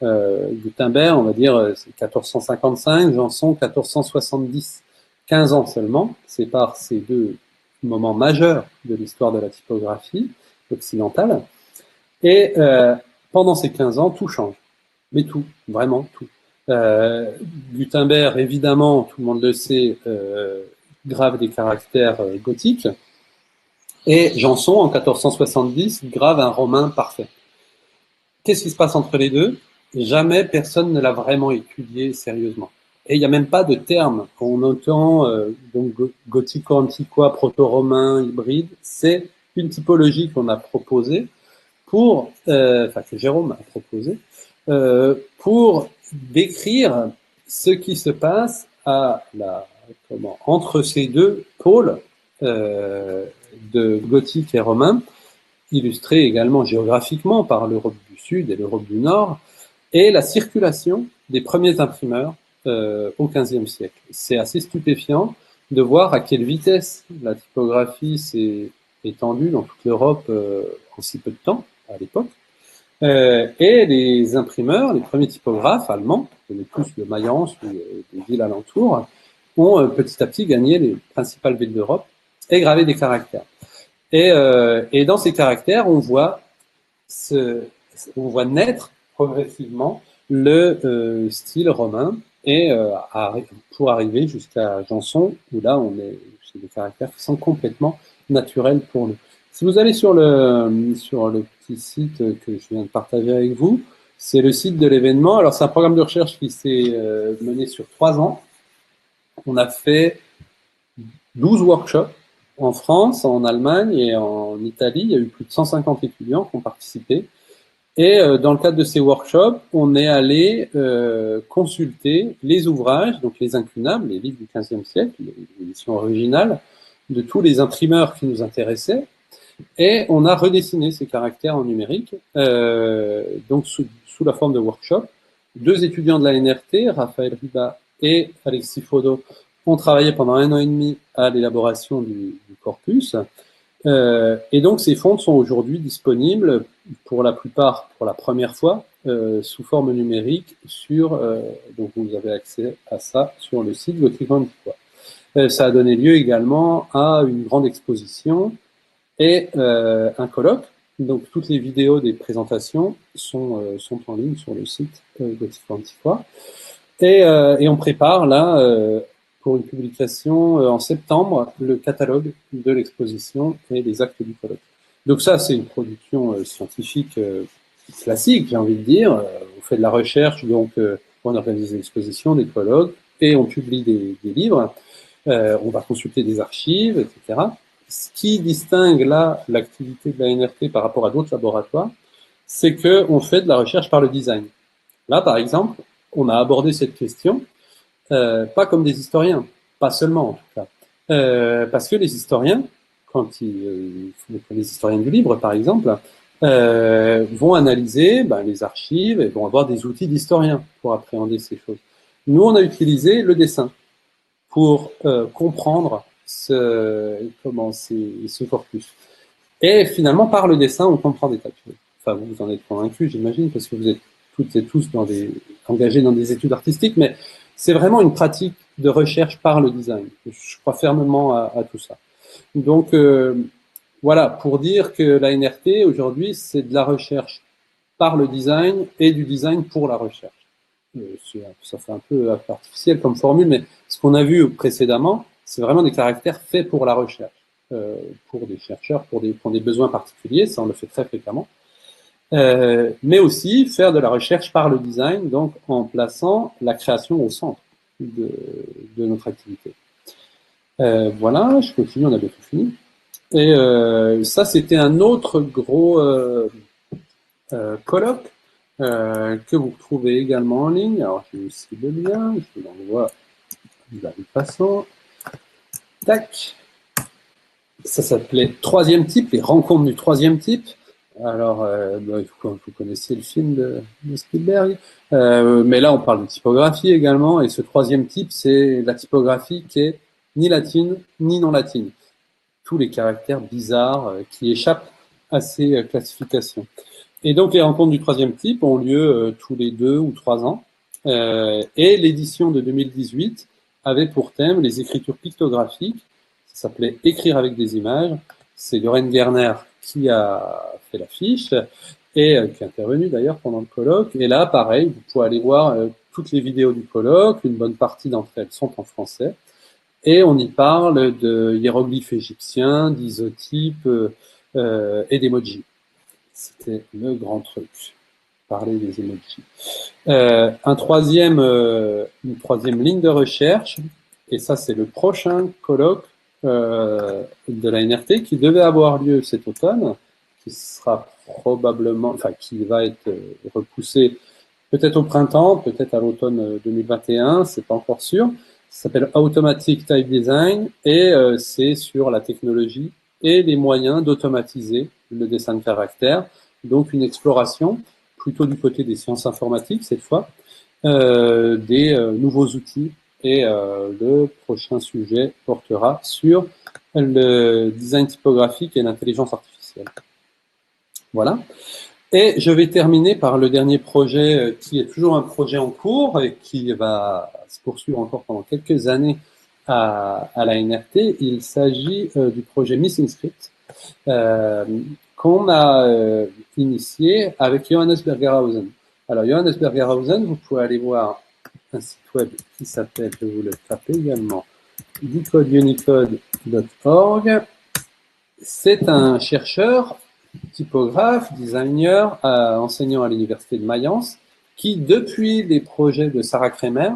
Gutenberg, on va dire, c'est 1455, Janson 1470, 15 ans seulement, séparent ces deux moments majeurs de l'histoire de la typographie occidentale. Et pendant ces 15 ans, tout change. Mais tout, vraiment tout. Gutenberg, évidemment, tout le monde le sait, grave des caractères gothiques. Et Janson, en 1470, grave un romain parfait. Qu'est-ce qui se passe entre les deux? Jamais personne ne l'a vraiment étudié sérieusement. Et il n'y a même pas de terme. Quand on entend donc gothico-antiquois, proto-romain, hybride, c'est une typologie qu'on a proposée que Jérôme a proposé, pour décrire ce qui se passe entre ces deux pôles de gothique et romain, illustrés également géographiquement par l'Europe du Sud et l'Europe du Nord, et la circulation des premiers imprimeurs au XVe siècle. C'est assez stupéfiant de voir à quelle vitesse la typographie s'est étendue dans toute l'Europe en si peu de temps, à l'époque. Et les imprimeurs, les premiers typographes allemands, on est tous de Mayence ou des villes alentours, ont petit à petit gagné les principales villes d'Europe et gravé des caractères. Et dans ces caractères, on voit naître progressivement le style romain et pour arriver jusqu'à Janson, où là, c'est des caractères qui sont complètement naturels pour nous. Si vous allez sur le petit site que je viens de partager avec vous, c'est le site de l'événement. Alors, c'est un programme de recherche qui s'est mené sur 3 ans. On a fait 12 workshops en France, en Allemagne et en Italie. Il y a eu plus de 150 étudiants qui ont participé. Et dans le cadre de ces workshops, on est allé consulter les ouvrages, donc les incunables, les livres du XVe siècle, les éditions originales, de tous les imprimeurs qui nous intéressaient. Et on a redessiné ces caractères en numérique, donc sous la forme de workshop. 2 étudiants de la NRT, Raphaël Riba et Alexis Fodo, ont travaillé pendant 1 an et demi à l'élaboration du corpus. Et donc ces fonds sont aujourd'hui disponibles pour la plupart, pour la première fois, sous forme numérique donc vous avez accès à ça sur le site Gothico Antiqua. Ça a donné lieu également à une grande exposition et un colloque. Donc toutes les vidéos des présentations sont en ligne sur le site Gothico Antiqua. Et on prépare là, pour une publication en septembre, le catalogue de l'exposition et les actes du colloque. Donc ça, c'est une production scientifique classique, j'ai envie de dire. On fait de la recherche, donc on organise des expositions, des colloques, et on publie des livres. On va consulter des archives, etc. Ce qui distingue là l'activité de la NRT par rapport à d'autres laboratoires, c'est qu'on fait de la recherche par le design. Là, par exemple, on a abordé cette question, pas comme des historiens, pas seulement en tout cas, parce que les historiens, les historiens du livre, par exemple, vont analyser les archives et vont avoir des outils d'historiens pour appréhender ces choses. Nous, on a utilisé le dessin pour comprendre ce corpus. Et finalement, par le dessin, on comprend des tas de choses. Enfin, vous en êtes convaincus, j'imagine, parce que vous êtes toutes et tous engagés dans des études artistiques, mais c'est vraiment une pratique de recherche par le design. Je crois fermement à tout ça. Donc, voilà, pour dire que la NRT, aujourd'hui, c'est de la recherche par le design et du design pour la recherche. Ça fait un peu artificiel comme formule, mais ce qu'on a vu précédemment, c'est vraiment des caractères faits pour la recherche, pour des chercheurs, pour des besoins particuliers, ça on le fait très fréquemment, mais aussi faire de la recherche par le design, donc en plaçant la création au centre de notre activité. Voilà, je continue, on a bientôt fini. Et ça, c'était un autre gros colloque que vous retrouvez également en ligne. Alors, j'ai aussi le lien, je vous l'envoie de la façon. Tac. Ça s'appelait Troisième type, les rencontres du troisième type. Alors, vous connaissez le film de Spielberg, mais là, on parle de typographie également, et ce troisième type, c'est la typographie qui est ni latine, ni non latine. Tous les caractères bizarres qui échappent à ces classifications. Et donc, les rencontres du troisième type ont lieu tous les 2 ou 3 ans. Et l'édition de 2018 avait pour thème les écritures pictographiques. Ça s'appelait Écrire avec des images. C'est Lorraine Gerner qui a fait l'affiche et qui est intervenue d'ailleurs pendant le colloque. Et là, pareil, vous pouvez aller voir toutes les vidéos du colloque. Une bonne partie d'entre elles sont en français. Et on y parle de hiéroglyphes égyptiens, d'isotypes et d'emojis. C'était le grand truc, parler des emojis. Une troisième ligne de recherche, et ça c'est le prochain colloque de la NRT qui devait avoir lieu cet automne, qui sera probablement, enfin qui va être repoussé peut-être au printemps, peut-être à l'automne 2021, c'est pas encore sûr. Ça s'appelle Automatic Type Design et c'est sur la technologie et les moyens d'automatiser le dessin de caractères. Donc une exploration plutôt du côté des sciences informatiques cette fois, des nouveaux outils et le prochain sujet portera sur le design typographique et l'intelligence artificielle. Voilà. Et je vais terminer par le dernier projet qui est toujours un projet en cours et qui va se poursuivre encore pendant quelques années à la NRT. Il s'agit du projet Missing Script qu'on a initié avec Johannes Bergerhausen. Alors Johannes Bergerhausen, vous pouvez aller voir un site web qui s'appelle, je vous le tape également, decodeunicode.org. C'est un chercheur, typographe, designer, enseignant à l'université de Mayence, qui, depuis les projets de Sarah Kremer,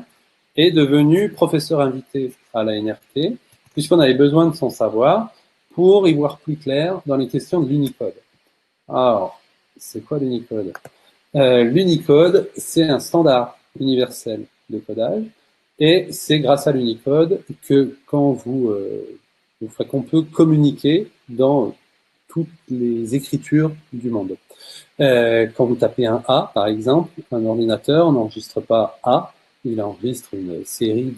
est devenu professeur invité à la NRT, puisqu'on avait besoin de son savoir pour y voir plus clair dans les questions de l'Unicode. Alors, c'est quoi l'Unicode? L'Unicode, c'est un standard universel de codage, et c'est grâce à l'Unicode que qu'on peut communiquer dans toutes les écritures du monde. Quand vous tapez un A, par exemple, un ordinateur n'enregistre pas A, il enregistre une série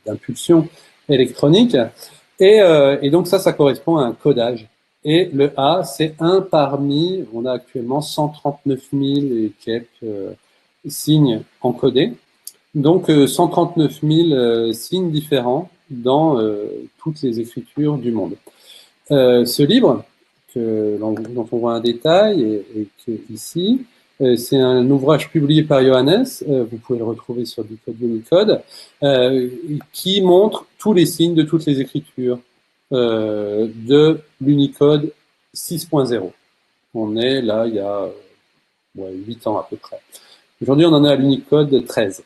d'impulsions électroniques, et donc ça correspond à un codage. Et le A, c'est un parmi, on a actuellement 139 000 et quelques signes encodés, donc 139 000 signes différents dans toutes les écritures du monde. Ce livre, dont on voit un détail, et que ici, c'est un ouvrage publié par Johannes, vous pouvez le retrouver sur Decode Unicode, qui montre tous les signes de toutes les écritures de l'Unicode 6.0. On est là il y a 8 ans à peu près. Aujourd'hui, on en est à l'Unicode 13.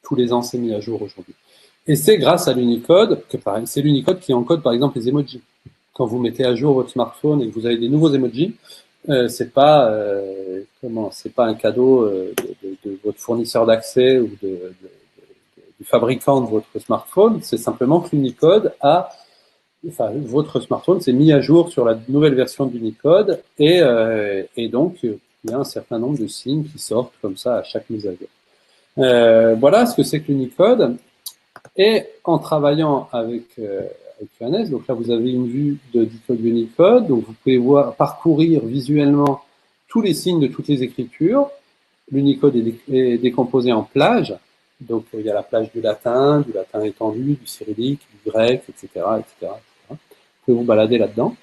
Tous les ans, c'est mis à jour aujourd'hui. Et c'est grâce à l'Unicode que, c'est l'Unicode qui encode, par exemple, les emojis. Quand vous mettez à jour votre smartphone et que vous avez des nouveaux emojis, c'est pas c'est pas un cadeau de votre fournisseur d'accès ou du fabricant de votre smartphone. C'est simplement que l'Unicode votre smartphone s'est mis à jour sur la nouvelle version d'Unicode et donc il y a un certain nombre de signes qui sortent comme ça à chaque mise à jour. Voilà ce que c'est que l'Unicode. Et en travaillant avec Johannes, donc là vous avez une vue du code Unicode, donc vous pouvez parcourir visuellement tous les signes de toutes les écritures. L'Unicode est décomposé en plages, donc il y a la plage du latin étendu, du cyrillique, du grec, etc., etc. Vous pouvez vous balader là-dedans.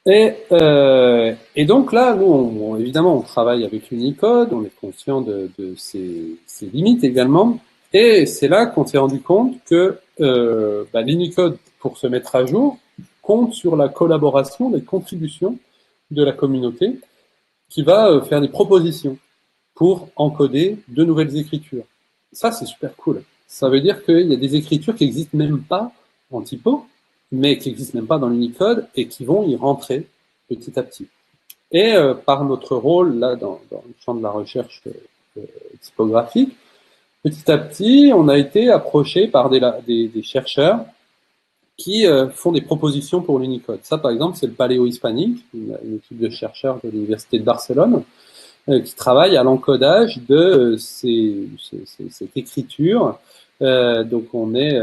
Et donc là, nous, évidemment, on travaille avec l'Unicode, on est conscient de ses limites également, et c'est là qu'on s'est rendu compte que l'Unicode, pour se mettre à jour, compte sur la collaboration, les contributions de la communauté, qui va faire des propositions pour encoder de nouvelles écritures. Ça, c'est super cool. Ça veut dire qu'il y a des écritures qui n'existent même pas en typo, mais qui n'existent même pas dans l'Unicode et qui vont y rentrer petit à petit. Et par notre rôle, là, dans le champ de la recherche typographique, petit à petit, on a été approché par des chercheurs qui font des propositions pour l'Unicode. Ça, par exemple, c'est le Paléo Hispanique, une équipe de chercheurs de l'Université de Barcelone, qui travaille à l'encodage de cette écriture. Donc on est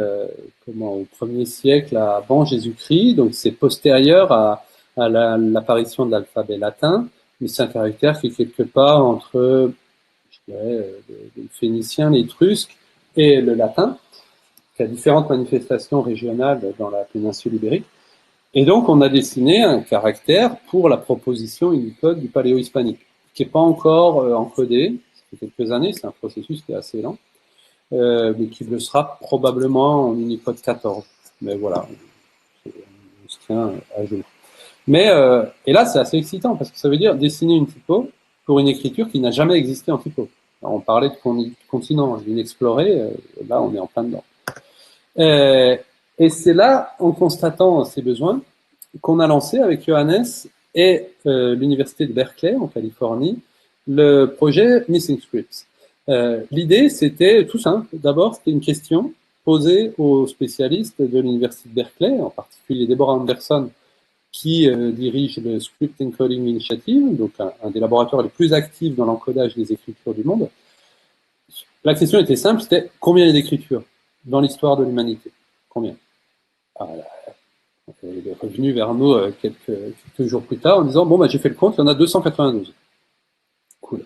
au 1er siècle avant Jésus-Christ, donc c'est postérieur à l'apparition de l'alphabet latin, mais c'est un caractère qui est quelque part entre, je dirais, les Phéniciens, les Étrusques et le latin, qui a différentes manifestations régionales dans la péninsule ibérique. Et donc on a dessiné un caractère pour la proposition Unicode du Paléo-Hispanique, qui n'est pas encore encodé, ça fait quelques années, c'est un processus qui est assez lent, mais qui le sera probablement en Unicode 14. Mais voilà, on se tient à jour. Mais, et là, c'est assez excitant, parce que ça veut dire dessiner une typo pour une écriture qui n'a jamais existé en typo. Alors, on parlait de continent inexploré, là, on est en plein dedans. Et c'est là, en constatant ces besoins, qu'on a lancé avec Johannes et l'université de Berkeley en Californie le projet Missing Scripts. L'idée, c'était tout simple. D'abord, c'était une question posée aux spécialistes de l'université de Berkeley, en particulier Deborah Anderson, qui dirige le Script Encoding Initiative, donc un des laboratoires les plus actifs dans l'encodage des écritures du monde. La question était simple, c'était combien il y a d'écritures dans l'histoire de l'humanité? Combien? Il est revenu vers nous quelques jours plus tard en disant bon, j'ai fait le compte, il y en a 292. Cool.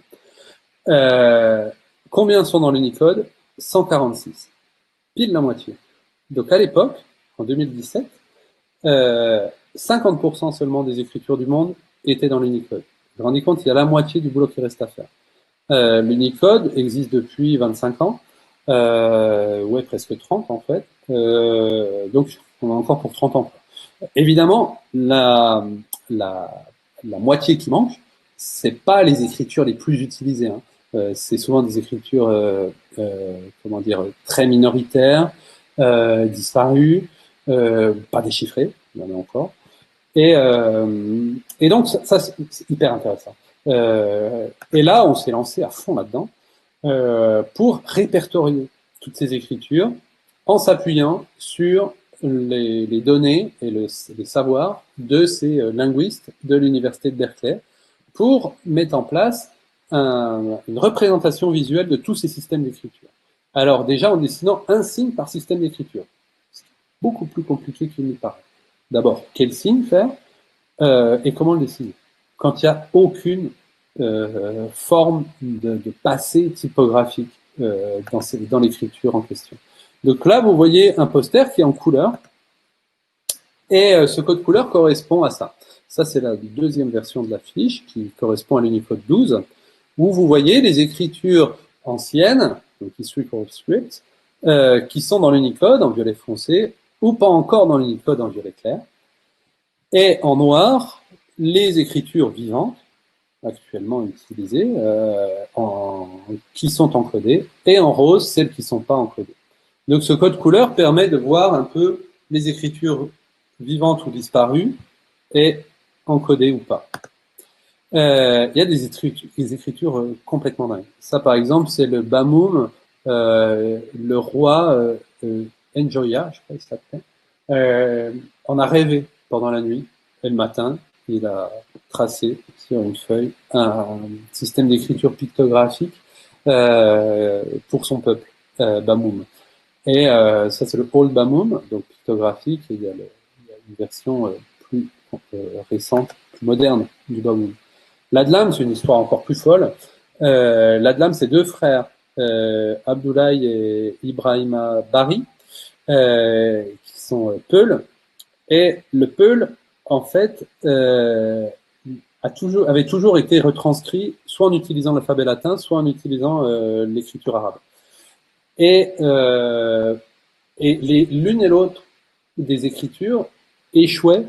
Combien sont dans l'Unicode? 146. Pile la moitié. Donc à l'époque, en 2017, 50% seulement des écritures du monde étaient dans l'Unicode. Vous vous rendez compte, il y a la moitié du boulot qui reste à faire. L'Unicode existe depuis 25 ans, presque 30 en fait. Donc on a encore pour 30 ans. Évidemment, la moitié qui manque, c'est pas les écritures les plus utilisées. Hein. C'est souvent des écritures, très minoritaires, disparues, pas déchiffrées, il y en a encore. Et donc ça c'est hyper intéressant. Et là, on s'est lancé à fond là-dedans pour répertorier toutes ces écritures en s'appuyant sur les données et les savoirs de ces linguistes de l'université de Berkeley pour mettre en place une représentation visuelle de tous ces systèmes d'écriture. Alors déjà en dessinant un signe par système d'écriture. C'est beaucoup plus compliqué qu'il n'y paraît. D'abord, quel signe faire et comment le dessiner quand il n'y a aucune forme de passé typographique dans l'écriture en question. Donc là, vous voyez un poster qui est en couleur, et ce code couleur correspond à ça. Ça, c'est la deuxième version de la fiche qui correspond à l'Unicode 12, où vous voyez les écritures anciennes, donc historical scripts, qui sont dans l'Unicode en violet foncé, ou pas encore dans l'Unicode en violet clair, et en noir, les écritures vivantes, actuellement utilisées, qui sont encodées, et en rose, celles qui ne sont pas encodées. Donc ce code couleur permet de voir un peu les écritures vivantes ou disparues, et encodées ou pas. Il y a des écritures complètement dingues. Ça, par exemple, c'est le Bamum, le roi Enjoya, je crois qu'il s'appelait, en a rêvé pendant la nuit, et le matin, il a tracé sur une feuille un système d'écriture pictographique pour son peuple, Bamum. Et ça, c'est le Old Bamum, donc pictographique, et il y a une version plus récente, plus moderne du Bamum. L'Adlam, c'est une histoire encore plus folle. L'Adlam, c'est deux frères, Abdoulaye et Ibrahima Bari, qui sont Peuls. Et le Peul, en fait, avait toujours été retranscrit soit en utilisant l'alphabet latin, soit en utilisant l'écriture arabe. Et, l'une et l'autre des écritures échouaient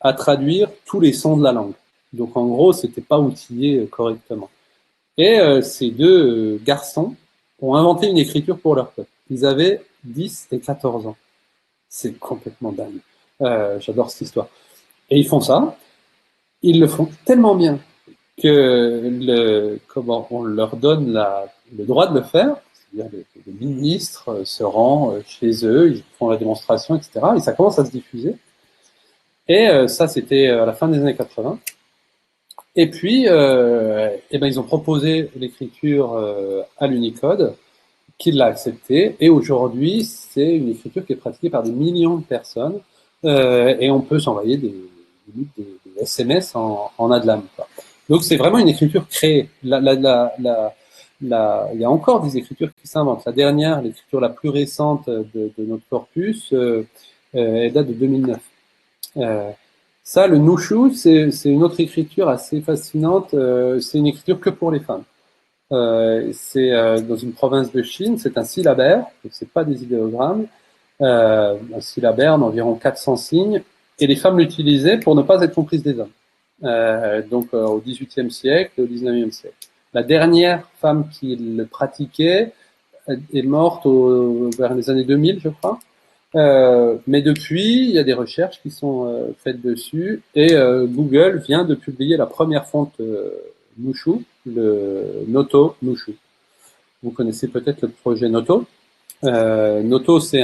à traduire tous les sons de la langue. Donc en gros, c'était pas outillé correctement. Et ces deux garçons ont inventé une écriture pour leur peuple. Ils avaient 10 et 14 ans. C'est complètement dingue. J'adore cette histoire. Et ils font ça. Ils le font tellement bien que on leur donne le droit de le faire. C'est-à-dire les ministres se rendent chez eux, ils font la démonstration, etc. Et ça commence à se diffuser. Et ça, c'était à la fin des années 80. Et puis, ils ont proposé l'écriture à l'Unicode, qui l'a accepté. Et aujourd'hui, c'est une écriture qui est pratiquée par des millions de personnes. Et on peut s'envoyer des SMS en Adlam, quoi. Donc, c'est vraiment une écriture créée. Il y a encore des écritures qui s'inventent. La dernière, l'écriture la plus récente de notre corpus, elle date de 2009. Ça, le Nushu, c'est une autre écriture assez fascinante. C'est une écriture que pour les femmes. C'est dans une province de Chine, c'est un syllabaire, donc c'est pas des idéogrammes, un syllabaire d'environ 400 signes, et les femmes l'utilisaient pour ne pas être comprises des hommes. Donc au XVIIIe siècle et au XIXe siècle. La dernière femme qui le pratiquait est morte vers les années 2000, je crois. Mais depuis, il y a des recherches qui sont faites dessus, et Google vient de publier la première fonte Nushu, le Noto Nushu. Vous connaissez peut-être le projet Noto. Noto, c'est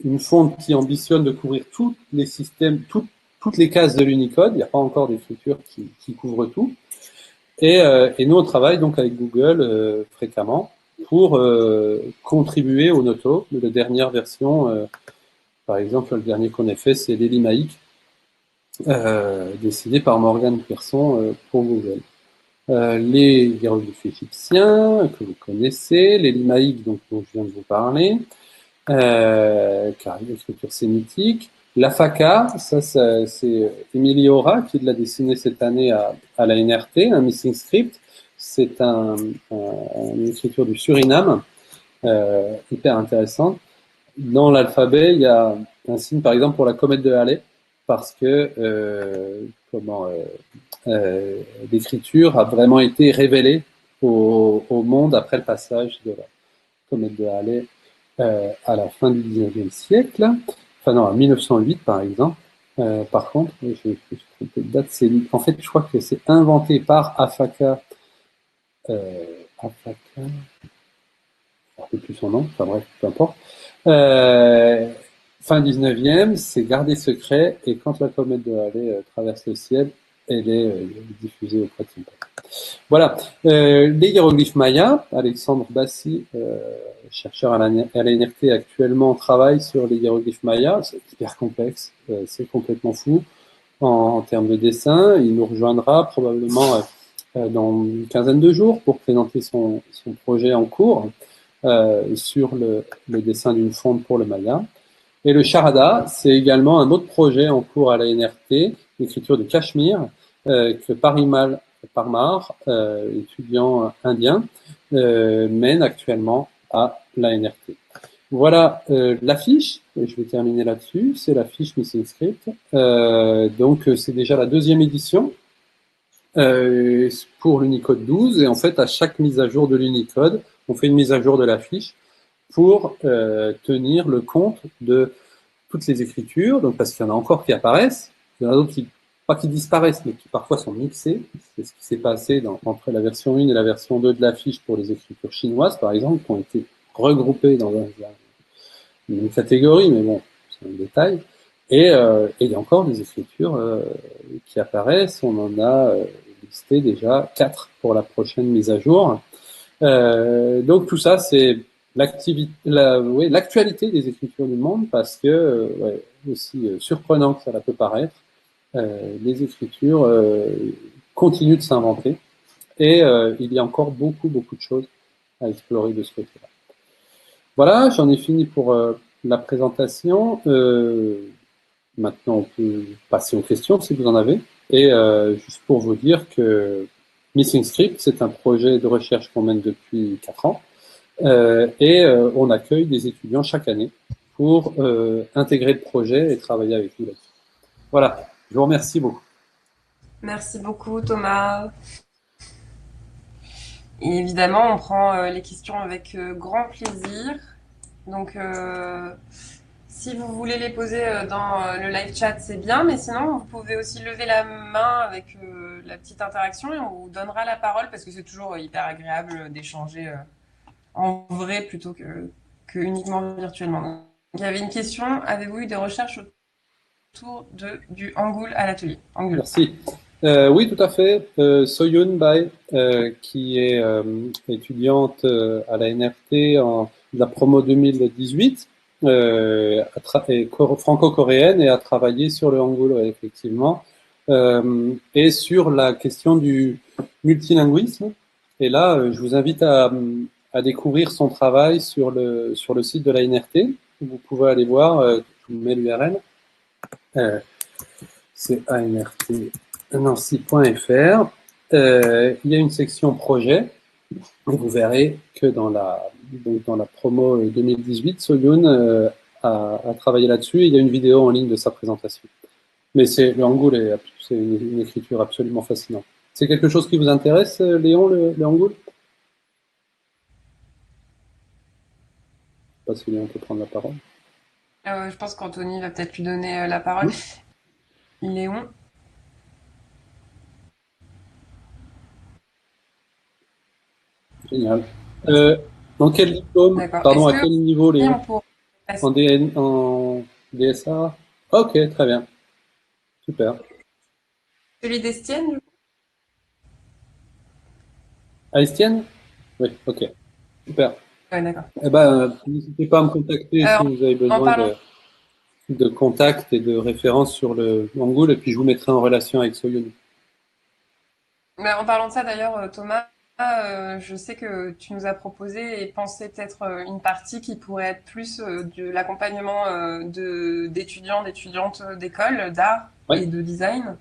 une fonte qui ambitionne de couvrir tous les systèmes, toutes les cases de l'Unicode. Il n'y a pas encore d'écriture qui couvre tout. Et nous, on travaille donc avec Google fréquemment pour contribuer au Noto. La dernière version, par exemple, le dernier qu'on ait fait, c'est l'Elimaïk, décidé par Morgan Pearson pour Google. Les hiéroglyphes égyptiens que vous connaissez, les limaïques dont je viens de vous parler, car l'écriture sémitique, la FACA, ça c'est Émilie Aura qui l'a dessiné cette année à la NRT, un missing script, c'est une écriture du Suriname, hyper intéressante. Dans l'alphabet, il y a un signe par exemple pour la comète de Halley, parce que l'écriture a vraiment été révélée au monde après le passage de la comète de Halley à la fin du 19e siècle, enfin non, en 1908 par exemple. Par contre, je trompé de date, en fait, je crois que c'est inventé par Afaka. Afaka, je ne me rappelle plus son nom, enfin bref, peu importe. Fin 19e, c'est gardé secret, et quand la comète de Halley traverse le ciel, elle est diffusée auprès de son peuple. Voilà. Les hiéroglyphes mayas, Alexandre Bassi, chercheur à la NRT actuellement, travaille sur les hiéroglyphes mayas. C'est hyper complexe, c'est complètement fou en termes de dessin. Il nous rejoindra probablement dans une quinzaine de jours pour présenter son projet en cours sur le dessin d'une fonte pour le maya. Et le charada, c'est également un autre projet en cours à la NRT, l'écriture de Cachemire, que Parimal Parmar, étudiant indien, mène actuellement à la NRT. Voilà l'affiche, je vais terminer là-dessus, c'est l'affiche Missing Script. Donc c'est déjà la deuxième édition. pour l'Unicode 12. Et en fait, à chaque mise à jour de l'Unicode, on fait une mise à jour de la fiche pour tenir le compte de toutes les écritures, donc parce qu'il y en a encore qui apparaissent, il y en a d'autres qui, pas qui disparaissent, mais qui parfois sont mixés. C'est ce qui s'est passé entre la version 1 et la version 2 de la fiche pour les écritures chinoises, par exemple, qui ont été regroupées dans une catégorie, mais bon, c'est un détail. Et il y a encore des écritures qui apparaissent. On en a listé déjà 4 pour la prochaine mise à jour. Donc tout ça, c'est l'actualité des écritures du monde, parce que, aussi surprenant que ça peut paraître, les écritures continuent de s'inventer, et il y a encore beaucoup, beaucoup de choses à explorer de ce côté-là. Voilà, j'en ai fini pour la présentation. Maintenant, on peut passer aux questions si vous en avez. Et juste pour vous dire que Missing Script, c'est un projet de recherche qu'on mène depuis 4 ans. Et on accueille des étudiants chaque année pour intégrer le projet et travailler avec nous là-dessus. Voilà, je vous remercie beaucoup.
Merci beaucoup, Thomas. Et évidemment, on prend les questions avec grand plaisir. Donc, si vous voulez les poser dans le live chat, c'est bien, mais sinon, vous pouvez aussi lever la main avec la petite interaction et on vous donnera la parole, parce que c'est toujours hyper agréable d'échanger en vrai plutôt que uniquement virtuellement. Donc, il y avait une question, avez-vous eu des recherches autour du Angoul à l'atelier? Angoul.
Merci. Oui, tout à fait. Soyun Bai, qui est étudiante à la NRT en la promo 2018, est franco-coréenne et a travaillé sur le Hangul, ouais, effectivement, et sur la question du multilinguisme. Et là, je vous invite à découvrir son travail sur le site de la NRT. Vous pouvez aller voir, je vous mets l'URL. C'est anrt.nancy.fr. Il y a une section projet, et vous verrez que dans la promo 2018, Soyun a travaillé là-dessus, et il y a une vidéo en ligne de sa présentation. Mais le Hangul, c'est une écriture absolument fascinante. C'est quelque chose qui vous intéresse, Léon, le Hangul? Je ne sais pas si Léon peut prendre la parole.
Je pense qu'Anthony va peut-être lui donner la parole. Léon.
Génial. Dans quel diplôme? Pardon, à quel niveau, Léon? En DSA? Ok, très bien. Super.
Celui d'Estienne, du coup?
À Estienne? Oui, ok. Super.
Ouais, d'accord.
Eh ben, n'hésitez pas à me contacter si vous avez besoin de contacts et de références sur le Hangul, et puis je vous mettrai en relation avec Soyun.
Mais en parlant de ça, d'ailleurs, Thomas, je sais que tu nous as proposé et pensé peut-être une partie qui pourrait être plus de l'accompagnement d'étudiants, d'étudiantes d'école d'art et de design.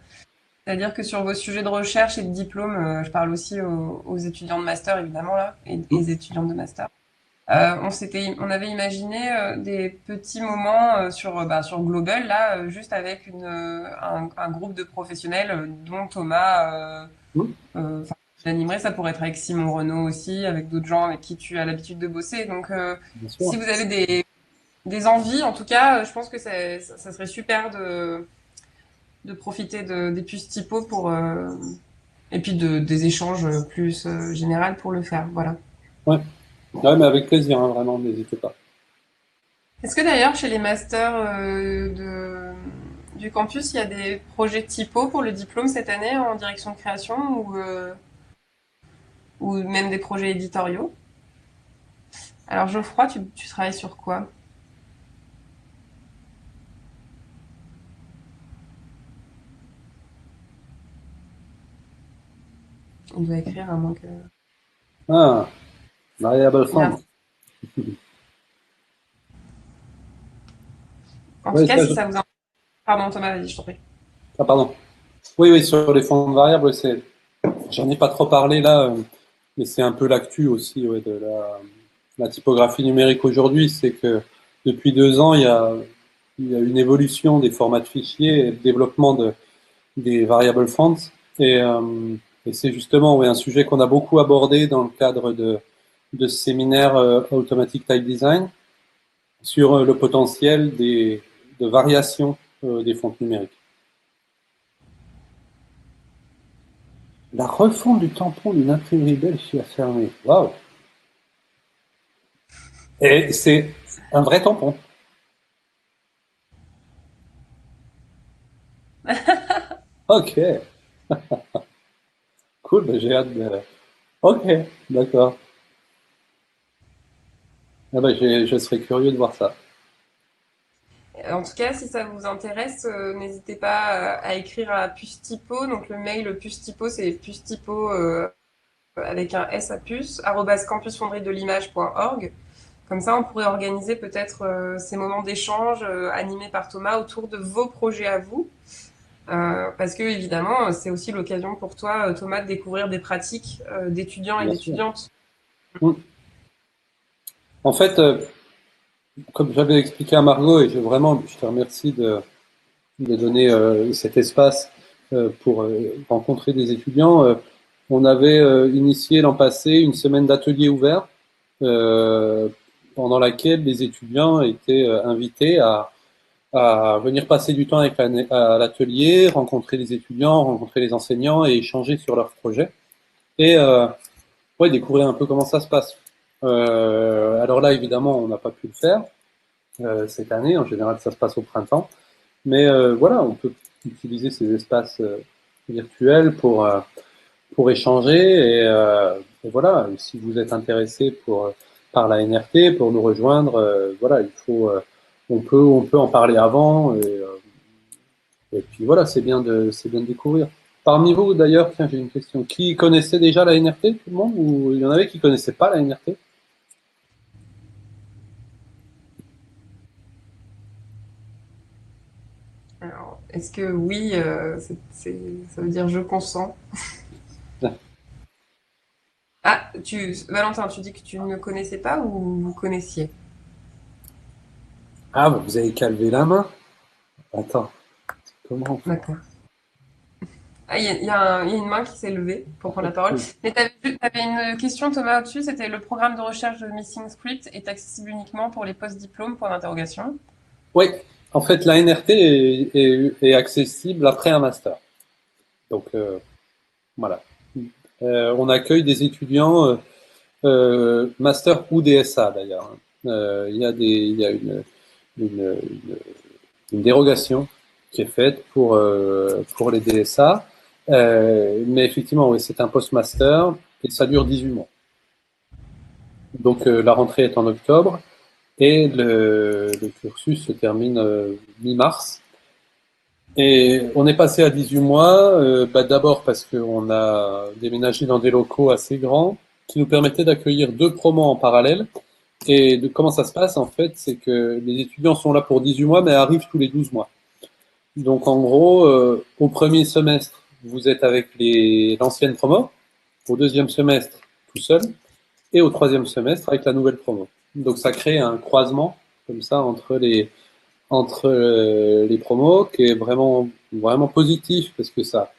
C'est-à-dire que sur vos sujets de recherche et de diplôme, je parle aussi aux étudiants de master, évidemment, là, et les étudiants de master. On avait imaginé des petits moments sur Global, là, juste avec un groupe de professionnels, dont Thomas, j'animerais. Ça pourrait être avec Simon Renaud aussi, avec d'autres gens avec qui tu as l'habitude de bosser. Donc, si vous avez des envies, en tout cas, je pense que ça serait super de profiter des puces typo et puis des échanges plus généraux pour le faire. Voilà.
Ouais, mais avec plaisir, hein, vraiment, n'hésitez pas.
Est-ce que d'ailleurs, chez les masters du campus, il y a des projets typo pour le diplôme cette année en direction de création ou même des projets éditoriaux? Alors Geoffroy, tu travailles sur quoi? Il doit écrire à moins que...
Ah, variable font.
En tout cas, si ça vous... Pardon Thomas, vas-y, je t'en prie.
Ah, pardon. Oui, sur les fonds de variables, j'en ai pas trop parlé là, mais c'est un peu l'actu aussi de la typographie numérique aujourd'hui. C'est que depuis 2 ans, il y a une évolution des formats de fichiers et le développement des variable fonts. Et Et c'est justement un sujet qu'on a beaucoup abordé dans le cadre de ce séminaire Automatic Type Design sur le potentiel de variation des fontes numériques. La refonte du tampon d'une imprimerie belge qui a fermé. Waouh! Et c'est un vrai tampon. Ok, cool, ben j'ai hâte de... Ok, d'accord. Ah ben je serais curieux de voir ça.
En tout cas, si ça vous intéresse, n'hésitez pas à écrire à Puce Typo. Donc le mail Puce Typo, c'est Puce Typo avec un S à puce, @campusfonderie-de-l'image.org. Comme ça, on pourrait organiser peut-être ces moments d'échange animés par Thomas autour de vos projets à vous. Parce que évidemment, c'est aussi l'occasion pour toi, Thomas, de découvrir des pratiques d'étudiants et
Bien sûr.
d'étudiantes.
Mm. En fait, comme j'avais expliqué à Margot, et je te remercie de donner cet espace pour rencontrer des étudiants. On avait initié l'an passé une semaine d'ateliers ouverts euh, pendant laquelle les étudiants étaient invités à venir passer du temps à l'atelier, rencontrer les étudiants, rencontrer les enseignants et échanger sur leurs projets et ouais, découvrir un peu comment ça se passe. Alors là, évidemment, on n'a pas pu le faire cette année. En général, ça se passe au printemps. Mais voilà, on peut utiliser ces espaces virtuels pour échanger et voilà, si vous êtes intéressé par la NRT, pour nous rejoindre, voilà, on peut en parler avant et puis voilà, c'est bien de découvrir. Parmi vous d'ailleurs, tiens, j'ai une question. Qui connaissait déjà la NRT, tout le monde, ou il y en avait qui connaissaient pas la NRT?
Alors, est-ce que oui, ça veut dire je consens? Ah, Valentin, tu dis que tu ne connaissais pas ou vous connaissiez?
Ah, bah, vous avez qu'à lever la main. Attends, comment on fait?
D'accord. Ah, il y a une main qui s'est levée pour prendre la parole.
Cool.
Mais t'avais une question, Thomas, au-dessus. C'était le programme de recherche de Missing Script est accessible uniquement pour les post-diplômes, point d'interrogation.
Oui, en fait, la NRT est accessible après un master. Donc voilà. On accueille des étudiants master ou DSA d'ailleurs. Il y a une, une dérogation qui est faite pour les DSA. Mais effectivement, oui, c'est un post-master et ça dure 18 mois. Donc la rentrée est en octobre et le cursus se termine mi-mars. Et on est passé à 18 mois, d'abord parce qu'on a déménagé dans des locaux assez grands qui nous permettaient d'accueillir deux promos en parallèle. Et de comment ça se passe en fait, c'est que les étudiants sont là pour 18 mois mais arrivent tous les 12 mois. Donc en gros, au premier semestre, vous êtes avec l'ancienne promo, au deuxième semestre tout seul, et au troisième semestre avec la nouvelle promo. Donc ça crée un croisement comme ça entre les promos qui est vraiment positif parce que ça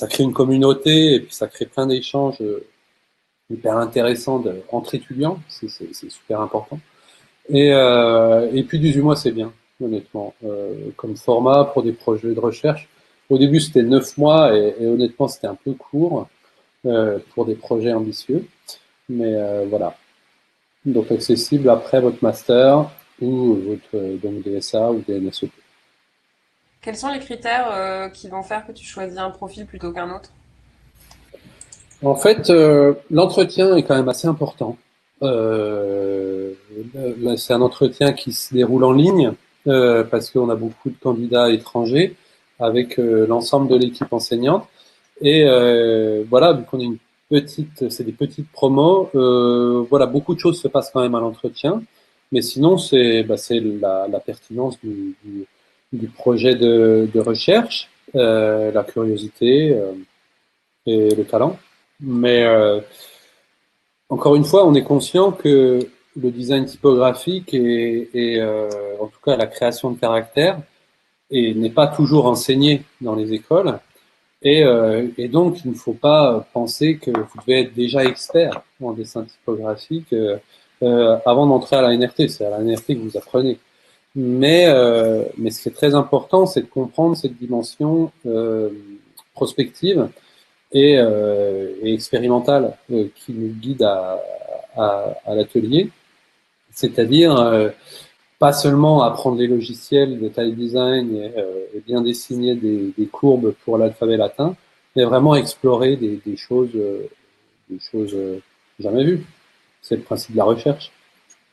crée une communauté et puis ça crée plein d'échanges hyper intéressants entre étudiants, c'est super important. Et puis 18 mois c'est bien, honnêtement, comme format pour des projets de recherche. Au début c'était 9 mois et honnêtement c'était un peu court pour des projets ambitieux, mais voilà. Donc accessible après votre master ou votre donc DSA ou DNSEP.
Quels sont les critères qui vont faire que tu choisis un profil plutôt qu'un autre?
En fait, l'entretien est quand même assez important. Là, c'est un entretien qui se déroule en ligne parce qu'on a beaucoup de candidats étrangers avec l'ensemble de l'équipe enseignante. Et voilà, vu qu'on est c'est des petites promos, voilà, beaucoup de choses se passent quand même à l'entretien. Mais sinon, c'est la pertinence du projet de recherche, la curiosité et le talent. Mais encore une fois, on est conscient que le design typographique en tout cas la création de caractères, n'est pas toujours enseigné dans les écoles. Et donc, il ne faut pas penser que vous devez être déjà expert en dessin typographique avant d'entrer à la NRT. C'est à la NRT que vous apprenez. Mais ce qui est très important, c'est de comprendre cette dimension prospective et expérimentale qui nous guide à l'atelier. C'est-à-dire pas seulement apprendre les logiciels de tile design et bien dessiner des courbes pour l'alphabet latin, mais vraiment explorer des choses jamais vues. C'est le principe de la recherche.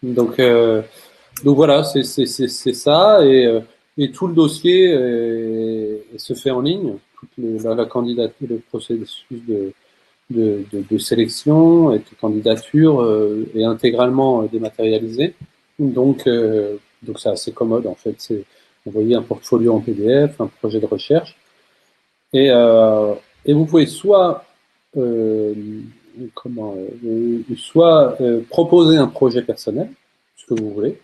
Donc, euh, donc voilà, c'est ça. Et tout le dossier se fait en ligne. La candidature, le processus de sélection et de candidature est intégralement dématérialisé. Donc c'est assez commode en fait. C'est envoyer un portfolio en PDF, un projet de recherche, et, euh, et vous pouvez euh, soit proposer un projet personnel, ce que vous voulez,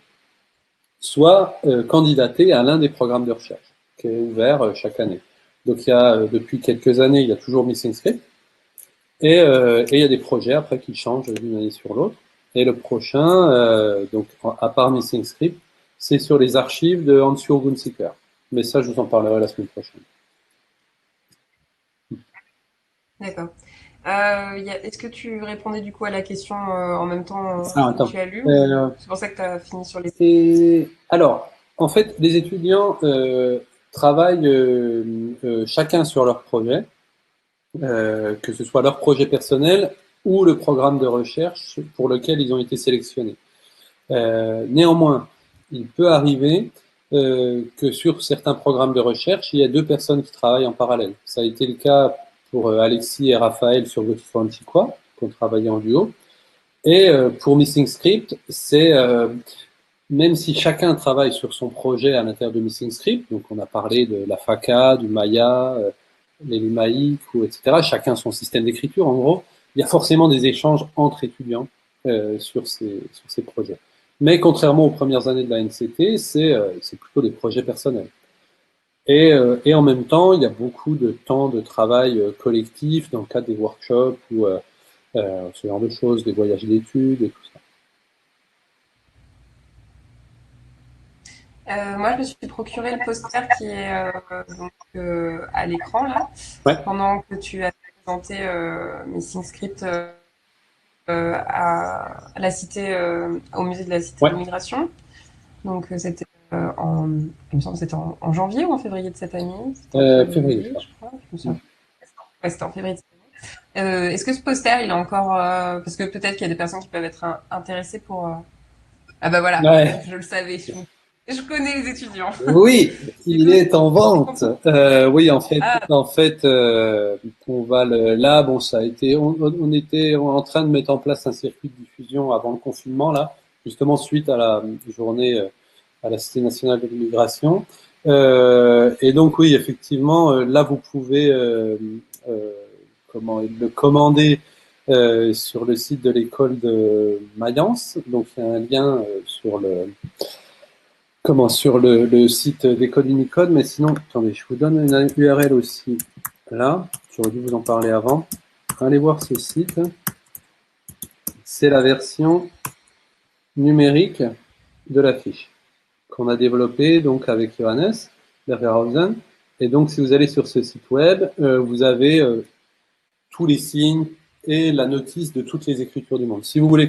soit candidater à l'un des programmes de recherche qui est ouvert chaque année. Donc il y a depuis quelques années, il y a toujours Missing Script. Et il y a des projets après qui changent d'une année sur l'autre. Et le prochain, donc à part Missing Script, c'est sur les archives de Hansjörg Gunziker. Mais ça, je vous en parlerai la semaine prochaine.
D'accord. Est-ce que tu répondais du coup à la question en même temps
Ah,
que
attends.
tu as lu ou
Euh,
c'est pour ça que tu as fini sur les...
alors, en fait, les étudiants travaillent chacun sur leur projet, que ce soit leur projet personnel ou le programme de recherche pour lequel ils ont été sélectionnés. Néanmoins, il peut arriver que sur certains programmes de recherche, il y a deux personnes qui travaillent en parallèle. Ça a été le cas pour Alexis et Raphaël sur Gothic Antiqua, qui ont travaillé en duo. Et pour Missing Script, c'est même si chacun travaille sur son projet à l'intérieur de Missing Script, donc on a parlé de la FACA, du Maya, les Lumaïc, ou etc. Chacun son système d'écriture, en gros. Il y a forcément des échanges entre étudiants sur ces projets. Mais contrairement aux premières années de la NCT, c'est plutôt des projets personnels. Et en même temps, il y a beaucoup de temps de travail collectif dans le cadre des workshops ou ce genre de choses, des voyages d'études et tout ça.
Moi, je me suis procuré le poster qui est à l'écran là,
Ouais,
pendant que tu as présenté Missing Script à la cité, au musée de la Cité de
ouais,
l'Immigration. Donc c'était il me semble que c'était en janvier ou en février de cette année. C'était en
février, je
février,
crois.
je crois. Je me souviens. Ouais, c'était en février de cette année. Est-ce que ce poster, il est encore parce que peut-être qu'il y a des personnes qui peuvent être intéressées pour. Ah bah voilà,
Ouais.
je le savais. Je connais les étudiants.
Oui,
Du
il
coup,
est en
je suis
vente.
contente.
Oui,
Ah,
en fait, on va là. Bon, ça a été. On était en train de mettre en place un circuit de diffusion avant le confinement là, justement suite à la journée à la Cité nationale de l'immigration. Et donc oui, effectivement, là vous pouvez euh, le commander sur le site de l'école de Mayence. Donc il y a un lien sur le site d'École Unicode, mais sinon, attendez, je vous donne une URL aussi là. J'aurais dû vous en parler avant. Allez voir ce site. C'est la version numérique de la fiche qu'on a développée donc avec Johannes Bergerhausen. Et donc, si vous allez sur ce site web, vous avez tous les signes et la notice de toutes les écritures du monde. Si vous voulez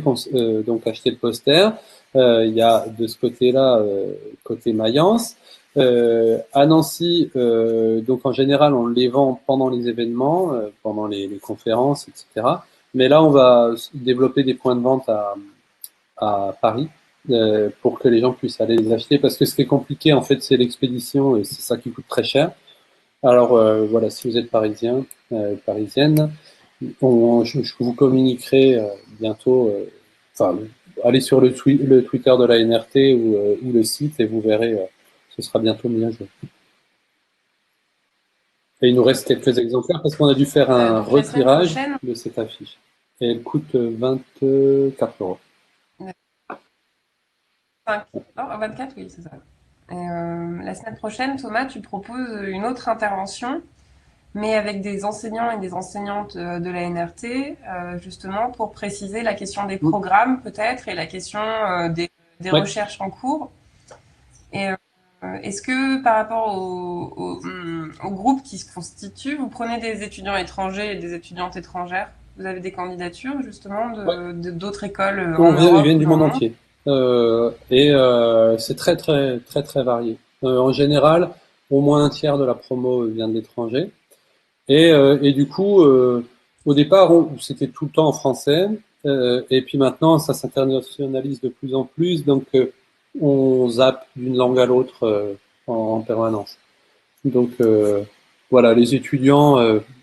donc acheter le poster, il y a de ce côté-là, côté Mayence. À Nancy, donc en général, on les vend pendant les événements, pendant les conférences, etc. Mais là, on va développer des points de vente à Paris pour que les gens puissent aller les acheter. Parce que ce qui est compliqué, en fait, c'est l'expédition et c'est ça qui coûte très cher. Alors voilà, si vous êtes parisien, parisienne, je vous communiquerai bientôt. Enfin, allez sur le Twitter de la NRT ou le site et vous verrez, ce sera bientôt mis à jour. Et il nous reste quelques exemplaires parce qu'on a dû faire un
donc la semaine
retirage
prochaine,
de cette affiche. Et elle coûte 24 €.
5, non, 24, oui, c'est ça. Et, la semaine prochaine, Thomas, tu proposes une autre intervention, mais avec des enseignants et des enseignantes de la NRT, justement pour préciser la question des programmes peut-être et la question des
Ouais.
recherches en cours. Et est-ce que par rapport au groupe qui se constitue, vous prenez des étudiants étrangers et des étudiantes étrangères? Vous avez des candidatures justement
Ouais.
d'autres écoles
On
en
vient, ils
Europe
viennent
ou
du
dans
monde
le monde?
entier. C'est très, très, très, très varié. En général, au moins un tiers de la promo vient de l'étranger. Et du coup, au départ, c'était tout le temps en français. Et puis maintenant, ça s'internationalise de plus en plus. Donc, on zappe d'une langue à l'autre en permanence. Donc, voilà, les étudiants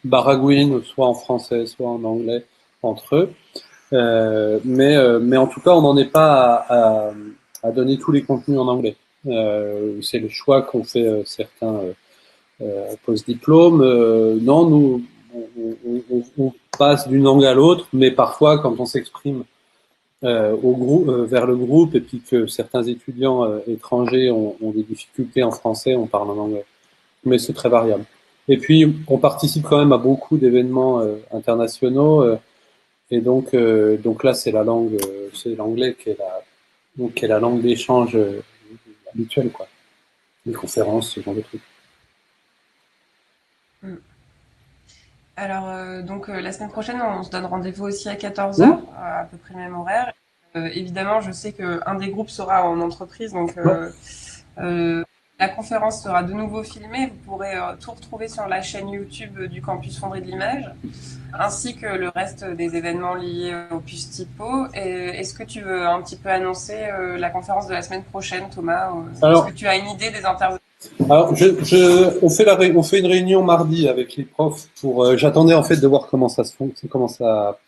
baragouinent soit en français, soit en anglais entre eux. Mais en tout cas, on n'en est pas à donner tous les contenus en anglais. C'est le choix qu'ont fait certains post-diplôme. Non, nous, on passe d'une langue à l'autre, mais parfois, quand on s'exprime vers le groupe et puis que certains étudiants étrangers ont des difficultés en français, on parle en anglais. Mais c'est très variable. Et puis, on participe quand même à beaucoup d'événements internationaux. Et donc là, c'est la langue, c'est l'anglais qui est la langue d'échange habituelle, quoi. Les conférences, ce genre de trucs.
Mm. Alors, donc la semaine prochaine, on se donne rendez-vous aussi à 14
Mmh.
heures, à peu près le même horaire. Évidemment, je sais qu'un des groupes sera en entreprise, donc
Ouais.
euh, la conférence sera de nouveau filmée. Vous pourrez tout retrouver sur la chaîne YouTube du Campus Fonderie de l'Image, ainsi que le reste des événements liés au Puce Typo. Est-ce que tu veux un petit peu annoncer la conférence de la semaine prochaine, Thomas? Est-ce que
Alors,
tu as une idée des intervenants?
alors, on fait une réunion mardi avec les profs pour. J'attendais en fait de voir comment ça se fonctionne, comment ça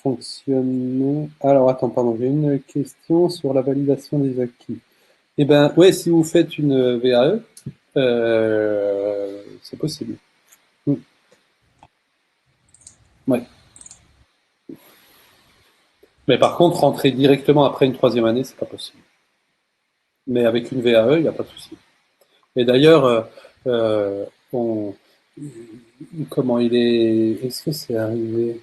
fonctionne. Alors, attends, pardon, j'ai une question sur la validation des acquis. Eh ben, ouais, si vous faites une VAE, c'est possible. Mm. Ouais. Mais par contre, rentrer directement après une troisième année, c'est pas possible. Mais avec une VAE, il n'y a pas de souci. Et d'ailleurs, euh, on, comment il est, est-ce que c'est arrivé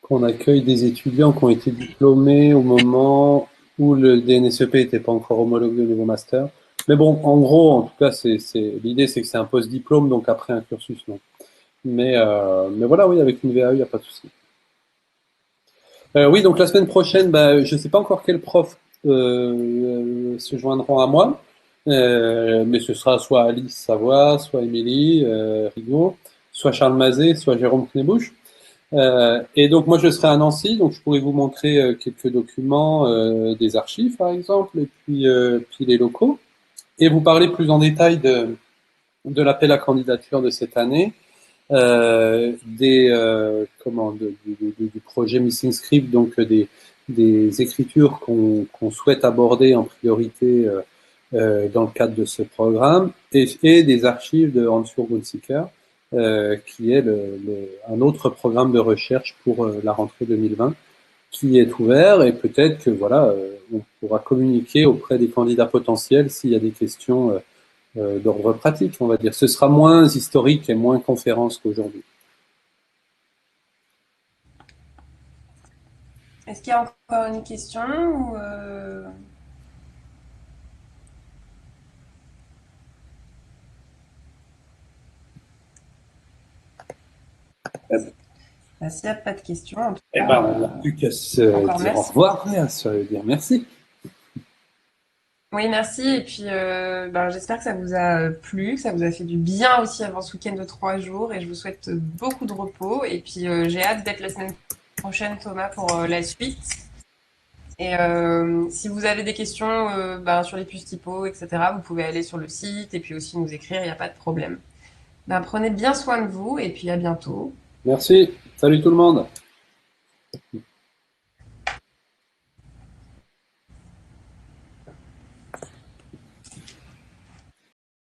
qu'on accueille des étudiants qui ont été diplômés au moment où le DNSEP n'était pas encore homologué au niveau master? Mais bon, en gros, en tout cas, l'idée, c'est que c'est un post-diplôme, donc après un cursus, non. Mais voilà, oui, avec une VAE, il n'y a pas de souci. Oui, donc la semaine prochaine, bah, je ne sais pas encore quels profs se joindront à moi, mais ce sera soit Alice Savoie, soit Émilie Rigaud, soit Charles Mazet, soit Jérôme Knebouche. Et donc moi je serai à Nancy, donc je pourrais vous montrer quelques documents, des archives par exemple, et puis les locaux, et vous parler plus en détail de l'appel à candidature de cette année, du projet Missing Script, donc des écritures qu'on souhaite aborder en priorité dans le cadre de ce programme, et des archives de Hans-Jürgen Gunziker, qui est un autre programme de recherche pour la rentrée 2020, qui est ouvert, et peut-être que voilà, on pourra communiquer auprès des candidats potentiels s'il y a des questions d'ordre pratique, on va dire. Ce sera moins historique et moins conférence qu'aujourd'hui.
Est-ce qu'il y a encore une question ou bah, s'il n'y a pas de questions, en tout
Eh
cas,
ben, on n'a plus qu'à se
encore
dire au
merci.
revoir et à se dire merci.
Oui, merci. Et puis, ben, j'espère que ça vous a plu, que ça vous a fait du bien aussi avant ce week-end de 3 jours. Et je vous souhaite beaucoup de repos. Et puis, j'ai hâte d'être la semaine prochaine, Thomas, pour la suite. Et si vous avez des questions ben, sur les puces typo, etc., vous pouvez aller sur le site et puis aussi nous écrire, il n'y a pas de problème. Ben, prenez bien soin de vous et puis à bientôt.
Merci. Salut tout le monde.